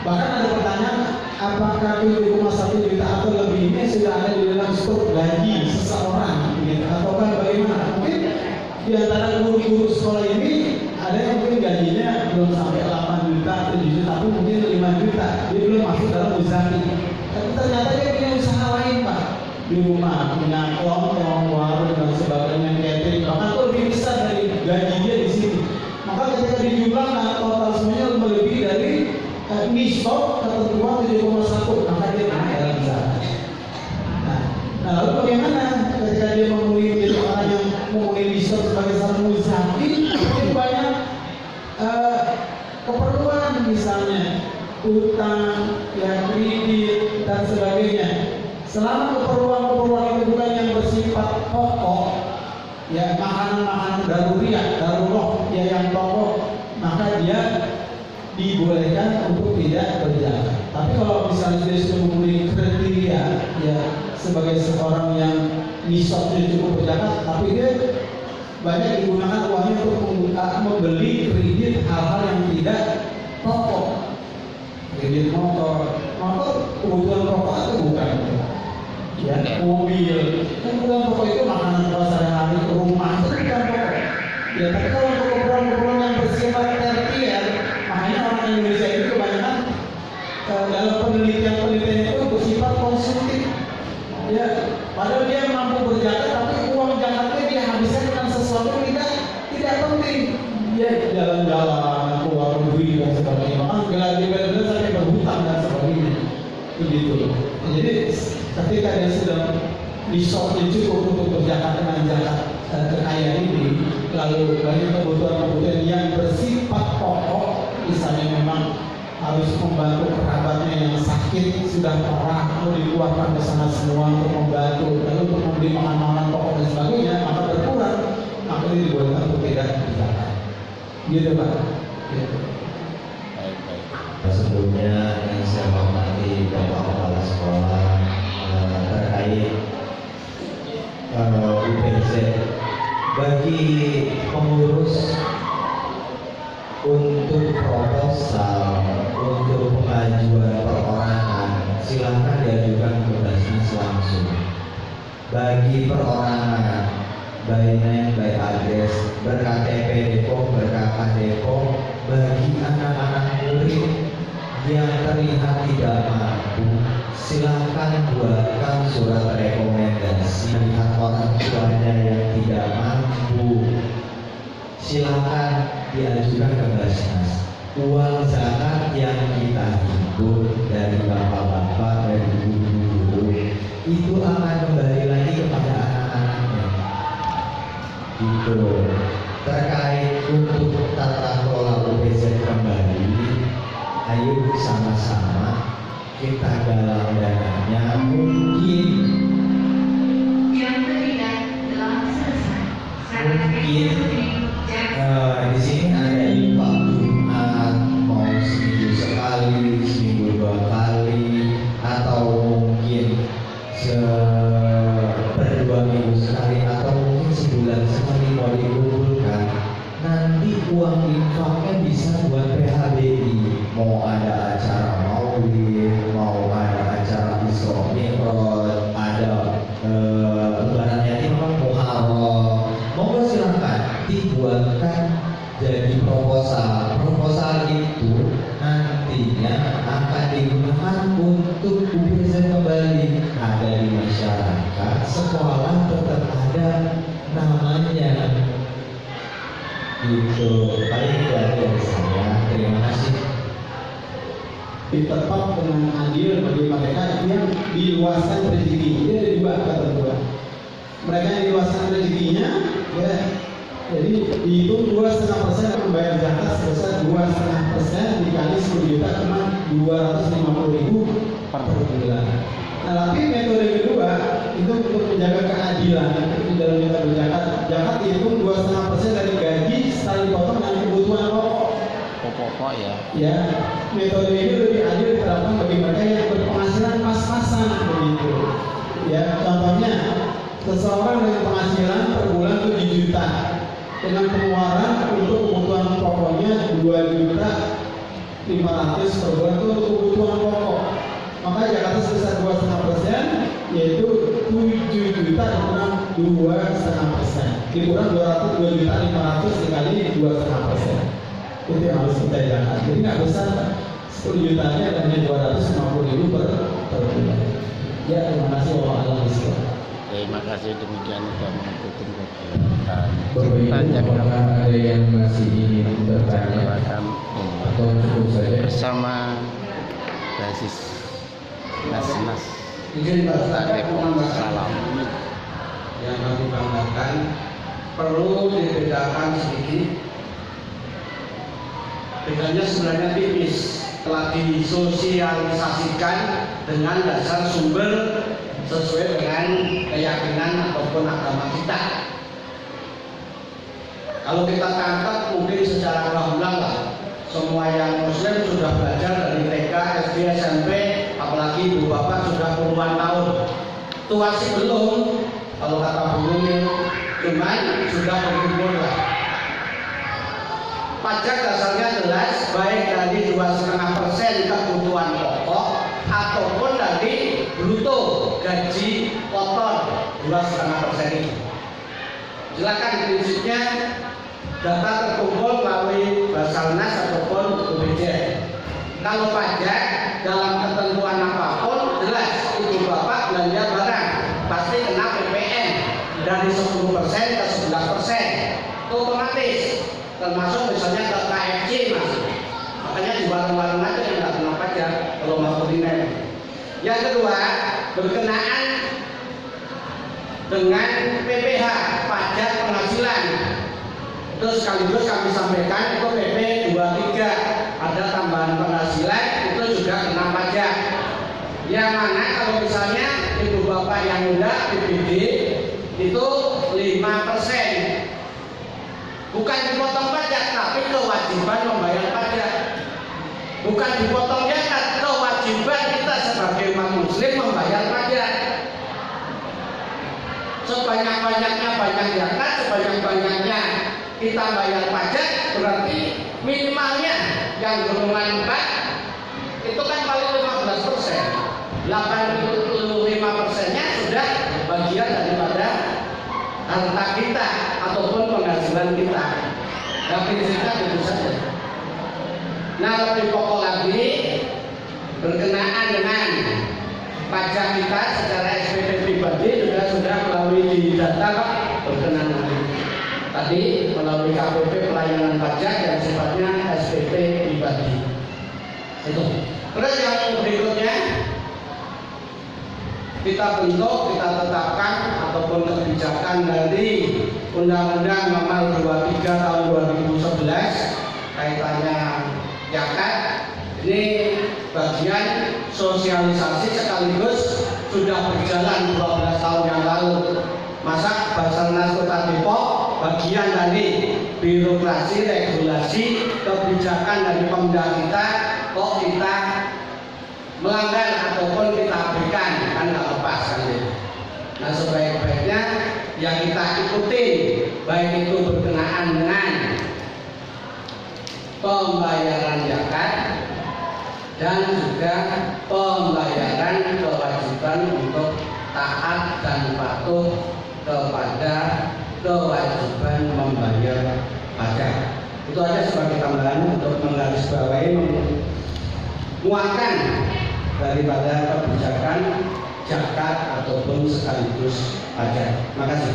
bahkan ada pertanyaan apakah 7,1 juta atau lebih ini sudah ada di dalam stok gaji seseorang gitu, ataukah bagaimana? Mungkin di antara guru-guru sekolah ini ada yang mungkin gajinya belum sampai 8 juta, 7 juta, tapi mungkin 5 juta, dia belum masuk dalam muzaki. Tapi ternyata dia punya usaha lain Pak, di rumah punya kelontong, warung dan sebagainya, catering, bahkan itu lebih besar dari gaji dia di sini. Maka ketika dijumlahkan total semuanya lebih dari nisab ketentuan 7,1, maka dia naik dalam zakat. Nah lalu bagaimana ketika dia memenuhi menjadi orang yang memenuhi nisab sebagai seorang muzaki, itu banyak keperluan misalnya utang, ya kredit dan sebagainya. Selama keperluan-keperluan itu bukan yang bersifat pokok, ya makanan-makanan darurat, ya yang pokok, maka dia dibolehkan untuk tidak berzakat. Tapi kalau misalnya dia sudah memenuhi kriteria, ya sebagai seorang yang nisabnya cukup berzakat, tapi dia banyak digunakan uangnya untuk membeli kredit hal-hal yang tidak pokok. Kredit motor kebutuhan pokok itu bukan ya, mobil kebutuhan pokok itu makanan sehari-hari, rumah itu bukan pokok ya. Tapi kalau untuk keperluan yang bersifat tersier, makanya orang Indonesia itu kebanyakan dalam penelitian itu bersifat konsumtif ya, padahal dia mampu berzakat tapi uang zakatnya dia habiskan dengan sesuatu yang tidak penting, dia jalan-jalan keluar negeri dan sebagainya, bahkan bela-bela sampai berhutang dan sebagainya begitu. Jadi ketika dia sudah nisabnya cukup untuk berzakat dengan zakat kekayaan ini, lalu banyak kebutuhan-kebutuhan yang bersifat pokok, misalnya memang harus membantu kerabatnya yang sakit sudah parah, lalu dikeluarkan ke sana semua untuk membantu, lalu untuk membeli makanan pokok dan sebagainya, maka berkurang, maka ini dibolehkan untuk tidak berzakat. Gitu Pak. Gitu. Sebelumnya yang saya hormati Bapak Kepala Sekolah terkait UPZ, bagi pengurus untuk proposal untuk pengajuan perorangan silakan diajukan ke Basnas langsung. Bagi perorangan by name, by address, ber-KTP Depok, ber-KK Depok, bagi anak-anak murid yang terlihat tidak mampu, silakan buatkan surat rekomendasi. Lihat orang tuanya yang tidak mampu, silakan diajukan ke Basnas. Uang zakat yang kita himpun dari bapak-bapak, dari guru-guru, itu akan kembali lagi kepada anak-anaknya. Gitu. Terkait untuk tata kelola UPZ kembali, ayo sama-sama kita galang dananya. Mungkin di sini ada infak Jumat, mau seminggu sekali, seminggu 2 kali, atau mungkin per 2 minggu sekali, atau mungkin sebulan sekali mau dikumpulkan. Nanti uang infaknya bisa buat PHBI, mau ada acara maulid, mau ada acara Isra Mi'raj, ada lebaran yatim, Muharram, monggo silakan dibuatkan jadi proposal. Proposal itu nantinya akan digunakan untuk UPZ kembali. Ada di masyarakat, sekolah tetap Itu paling dari saya. Terima kasih. Ditetap dengan adil bagi mereka yang diluaskan rezeki. Ini ada dua kata dua. Mereka yang diluaskan rezekinya, ya, jadi dihitung 2,5% membayar zakat sebesar 2,5% dikali 10 juta cuma 250.000 per bulan. Nah, tapi metode kedua itu untuk menjaga keadilan di dalam kita berzakat. Zakat dihitung 2,5% dari gaji setelah dipotong dengan kebutuhan pokok. Pokok ya. Ya, metode ini lebih adil diterapkan bagi mereka yang berpenghasilan pas-pasan begitu. Ya, contohnya seseorang dengan penghasilan per bulan 7 juta dengan pengeluaran untuk kebutuhan pokoknya 2.500.000 per bulan itu untuk kebutuhan pokok. Maka Jakarta sebesar 2,5% yaitu 7 juta dikurang 2,5%. Dikurang 2.500.000 dikali 2,5%. Itu yang harus kita jaga. Jadi nggak besar, 10 jutanya hanya 250.000 per bulan. Ya, terima kasih. Terima kasih, demikian sudah mengikuti kegiatan Bapak Ibu, apakah ada yang masih ingin bertanya atau cukup saja? bersama basis Nasnas Izin Pak Ustaz, Salam. yang kami banggakan perlu dibedakan sedikit. Bedanya sebenarnya tipis, telah disosialisasikan dengan dasar sumber sesuai dengan keyakinan ataupun agama kita. Kalau kita tangkap mungkin secara gamblang lah, semua yang Muslim sudah belajar dari TK, SD, SMP, apalagi ibu bapak sudah puluhan tahun. Tua sih belum, kalau kata bulunya, cuman sudah berkumpul lah. Pajak dasarnya jelas, baik dari 2,5% kebutuhan pokok ataupun dari bruto gaji kotor 2,5% itu. Silakan prinsipnya data terkumpul melalui Basarnas ataupun BPJS. Kalau pajak dalam ketentuan apapun jelas ibu bapak belanja barang pasti kena PPN dari 10% ke 11%, otomatis. Termasuk misalnya ke KFC mas, makanya di warung-warung aja yang nggak kena pajak kalau mau kuliner. Yang kedua, berkenaan dengan PPh, pajak penghasilan. Terus sekaligus kami sampaikan itu PP 23 ada tambahan penghasilan itu juga kena pajak. Yang mana kalau misalnya ibu bapak yang udah PBD itu 5%. Bukan dipotong pajak, tapi kewajiban membayar pajak. Bukan dipotong zakat, kewajiban kita sebagai umat muslim membayar pajak. Sebanyak-banyaknya banyak zakat, sebanyak-banyaknya kita bayar pajak, berarti minimalnya yang golongan 4 itu kan paling 15%. 85%-nya sudah bagian daripada harta kita ataupun penghasilan kita. Nah, prinsipnya itu saja. Nah, lebih pokok lagi berkenaan dengan pajak kita secara SPT pribadi juga sudah melalui data Pak, berkenaan tadi melalui KPP pelayanan pajak yang sifatnya SPT pribadi. Itu. Terus yang berikutnya kita bentuk, kita tetapkan ataupun kebijakan dari Undang-Undang Nomor 23 Tahun 2011 kaitannya zakat. Ini bagian sosialisasi sekaligus sudah berjalan 12 tahun yang lalu. Masa Basarnas Kota Depok bagian dari birokrasi, regulasi, kebijakan dari Pemda kita kok kita melanggar ataupun kita abaikan, kan nggak lepas kan ya. Nah, sebaik-baiknya yang kita ikuti baik itu berkenaan dengan pembayaran zakat dan juga pembayaran kewajiban untuk taat dan patuh kepada kewajiban membayar pajak. Itu aja sebagai tambahan untuk menggarisbawahi muakan daripada kebijakan zakat ataupun sekaligus pajak. Terima kasih.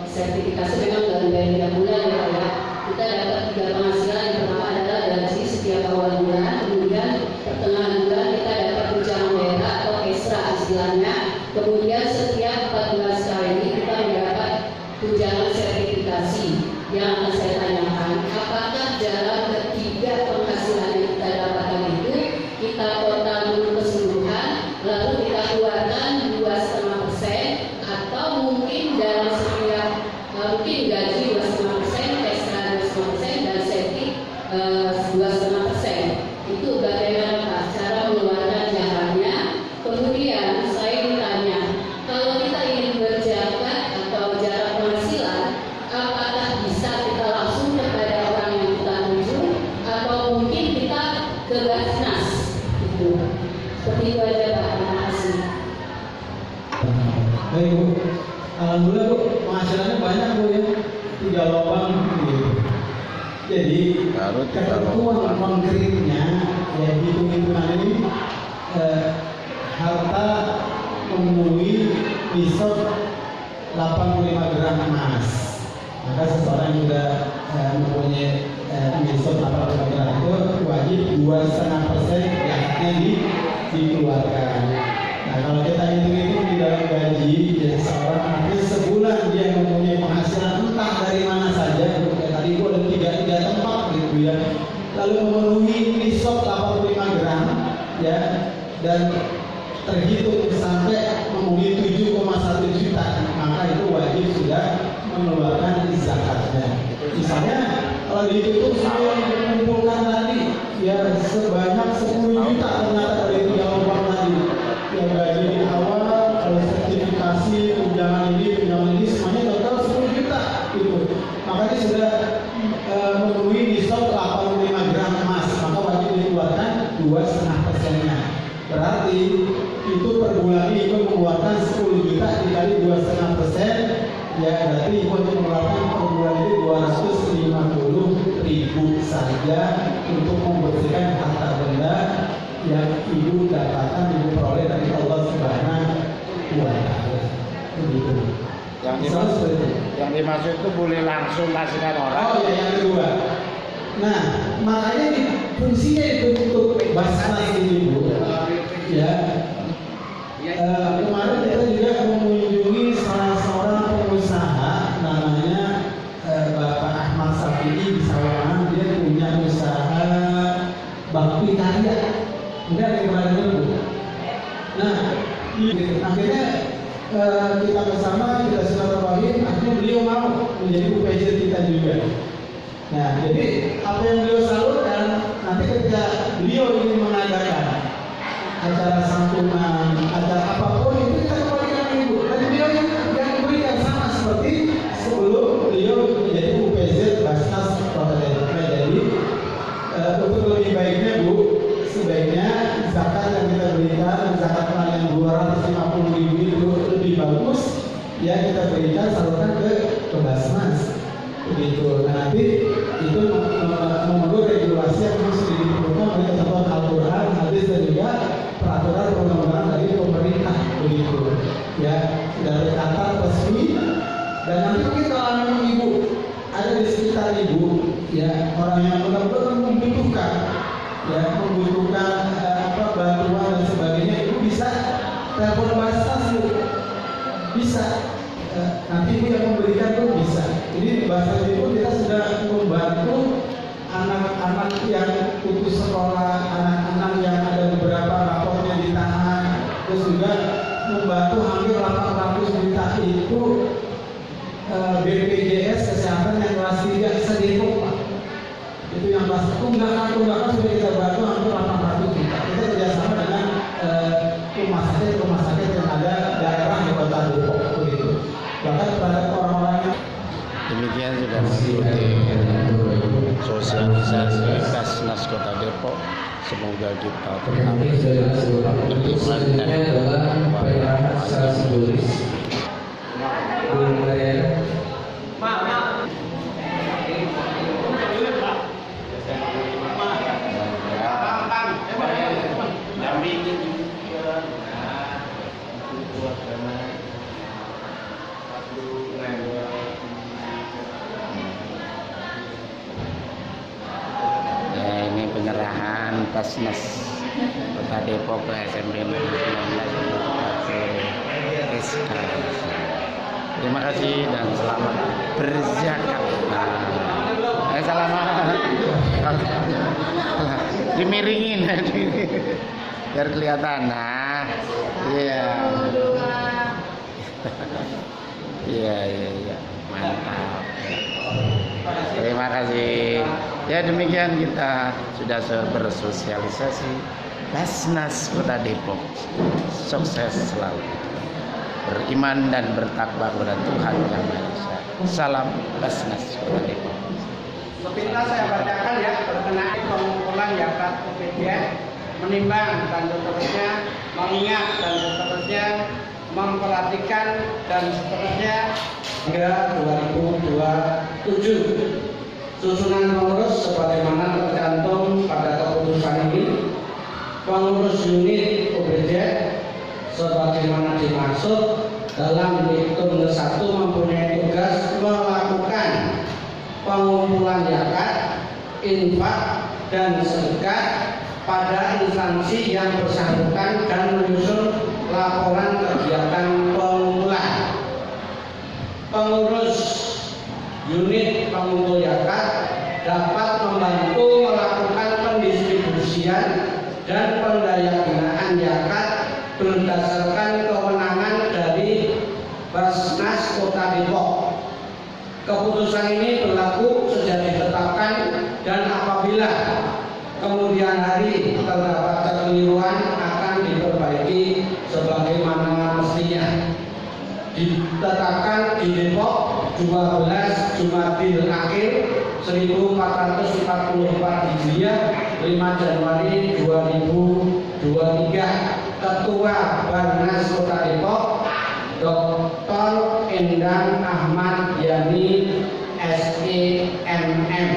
sertifikasi memang dari 3 bulan ya Pak ya. Kita dapat 3 penghasilan. Yang pertama adalah gaji setiap awal bulan, kemudian pertengahan bulan kita dapat tunjangan daerah atau ekstra istilahnya. Kemudian setiap 14 kali kita mendapat tunjangan sertifikasi. Yang akan saya tanyakan, apakah dalam ketiga penghasilan yang kita dapatkan itu kita total dulu keseluruhan, lalu kita keluarkan 2,5%, atau mungkin dalam setiap mungkin gaji 2,5%, ekstra 2,5%, dan sertif 2,5%. Itu bagaimana Pak cara mengeluarkan jalannya? Kemudian saya ditanya, kalau kita ingin berzakat atau jarak penghasilan, apakah bisa kita langsung kepada orang yang kita tuju, atau mungkin kita ke Basnas? Itu seperti itu aja Pak. Terima kasih. Baik Bu, alhamdulillah Bu, penghasilannya banyak Bu ya, 3 lubang gitu. Jadi Baru 3 ketentuan lubang. konkretnya ya hitung-hitungan ini harta memenuhi nisab 85 gram emas. Maka seseorang yang sudah mempunyai nisab 85 gram itu wajib 2,5% zakatnya dikeluarkan. Nah kalau kita hitung-hitung di dalam gaji ya, seorang nanti sebulan dia mempunyai penghasilan entah dari mana saja, kayak tadi itu ada tiga tempat gitu ya, lalu memenuhi nisab 85 gram ya, dan terhitung sampai memenuhi 7,1 juta, maka itu wajib sudah mengeluarkan zakatnya. Misalnya kalau dihitung saya mengumpulkan tadi ya sebanyak 10 juta ternyata dari 3 lubang tadi. Yang gaji di awal, kalau sertifikasi, tunjangan ini semuanya total 10 juta gitu. Makanya sudah memenuhi nisab 85 gram emas, maka wajib dikeluarkan 2,5%-nya. Berarti itu per bulan itu mengeluarkan 10 juta dikali 2,5%, ya berarti ibu untuk mengeluarkan per bulan itu 250.000 saja untuk membersihkan harta benda yang ibu dapatkan, ibu peroleh dari Allah Subhanahu wa Ta'ala. Begitu. Yang dimaksud itu boleh langsung kasihkan orang. Oh ya, yang kedua. Nah, makanya fungsinya itu untuk Basnas ini Bu. Ya. Kemarin kita juga mengunjungi salah seorang pengusaha namanya Bapak Ahmad Safi'i di Sawangan. Dia punya usaha bakpi karya. Enggak ada yang pernah dengar Bu. Nah, akhirnya kita bersama, kita silaturahim, akhirnya beliau mau menjadi UPJ kita juga. Nah, jadi apa yang beliau salurkan nanti ketika beliau ingin mengadakan acara santunan, acara apapun itu kita kembalikan ibu. Dan beliau yang berikan sama seperti sebelum beliau menjadi UPZ Basnas Kota Depok. Jadi untuk lebih baiknya Bu, sebaiknya zakat yang kita berikan, zakat yang 250.000 itu lebih bagus ya kita berikan salurkan ke Basnas begitu. Nah, nanti itu memenuhi regulasi yang harus diperlukan oleh ketentuan Al-Quran, hadis dan juga peraturan perundang-undangan dari pemerintah begitu ya, dari kata resmi. Dan nanti kita kalau ibu ada di sekitar ibu ya, orang yang benar-benar membutuhkan ya, bantuan dan sebagainya, itu bisa telepon Basnas Bu, bisa nanti ibu yang memberikan pun bisa. Jadi di Basnas itu kita sudah membantu anak-anak yang putus sekolah, anak-anak yang ada beberapa raportnya ditahan, terus juga membantu hampir 800 juta itu BPJS kesehatan yang kelas 3 sedepok Pak. Itu yang kelas tunggakan sudah kita bantu hampir 800 juta. Kita kerjasama dengan rumah sakit yang ada daerah di Kota Depok begitu. Bahkan terhadap orang-orang yang Demikian sudah mengikuti sosialisasi Basnas Kota Depok. Semoga kita tetap beriman dan adalah secara simbolis. Yang penyerahan Basnas Kota Depok ke SMP Negeri 19 SK. Terima kasih dan selamat berzakat. Selamat dimiringin biar kelihatan. Nah, iya. Iya, mantap. Terima kasih. Ya demikian kita sudah bersosialisasi Basnas Kota Depok. Sukses selalu. Beriman dan bertakwa kepada Tuhan Yang Maha Esa. Salam Basnas Kota Depok. Sepintas saya bacakan ya berkenaan pengumpulan zakat UPJ, menimbang dan seterusnya, mengingat dan seterusnya, memperhatikan dan seterusnya hingga 2027. Susunan pengurus sebagaimana tercantum pada keputusan ini. Pengurus unit UPJ sebagaimana dimaksud dalam diktum 1 mempunyai tugas melakukan pengumpulan zakat, infak, dan sedekah pada instansi yang bersangkutan dan menyusun laporan kegiatan pengumpulan. Pengurus unit pengumpul zakat dapat membantu melakukan pendistribusian dan pendayagunaan zakat berdasarkan kewenangan dari Basnas Kota Depok. Keputusan ini berlaku sejak ditetapkan dan apabila kemudian hari terdapat kekeliruan akan diperbaiki sebagaimana mestinya. Ditetapkan di Depok 12 Jumadil Akhir 1444 Hijriah 5 Januari 2023. Ketua Basnas Kota Depok Dr. Endang Ahmad Yani SEMM.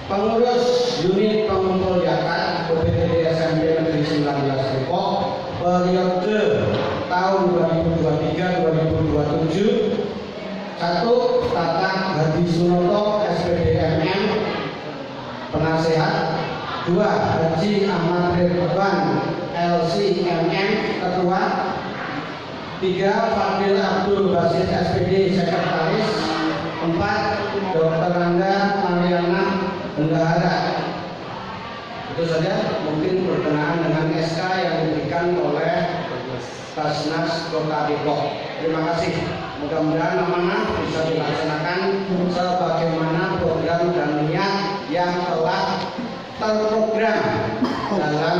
Pengurus unit pengumpul zakat UPTD SMP Negeri 19 Depok periode tahun 2023-2027. 1. Tatang Hadi Sunoto SPDMM Penasehat. 2. Haji Ahmad Ridwan LCMM Ketua. 3. Fadil Abdul Basit SPD Sekretaris. 4. Dr. Rangga Mariana Bendahara. Itu saja mungkin berkenaan dengan SK yang diberikan oleh Basnas Kota Depok. Terima kasih. Mudah-mudahan amanah bisa dilaksanakan sebagaimana program dan niat yang telah terprogram dalam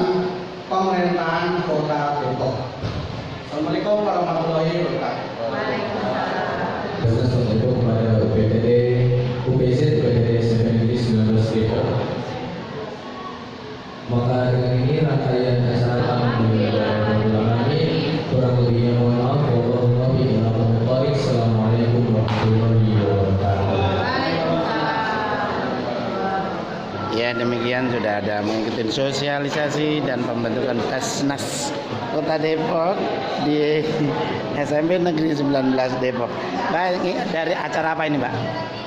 pemerintahan Kota Depok. Assalamualaikum warahmatullahi wabarakatuh. Basnas Kota Depok kepada UPTD UPZ UPTD SMP Negeri 19 Depok. Maka dengan ini rangkaian acara kami kurang lebihnya mohon maaf. Assalamualaikum warahmatullahi wabarakatuh. Ya demikian sudah ada mengikuti sosialisasi dan pembentukan Basnas Kota Depok di SMP Negeri 19 Depok. Baik, dari acara apa ini, Mbak?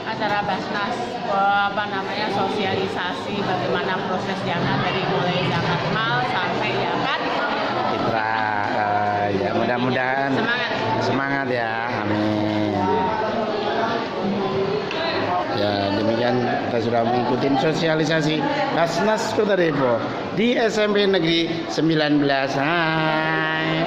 Acara Basnas sosialisasi bagaimana proses zakat dari mulai zakat mal sampai zakat Fitrah. Ya mudah-mudahan semangat ya, amin. Ya demikian kita sudah mengikuti sosialisasi Basnas Kota Depok di SMP Negeri 19. Hai.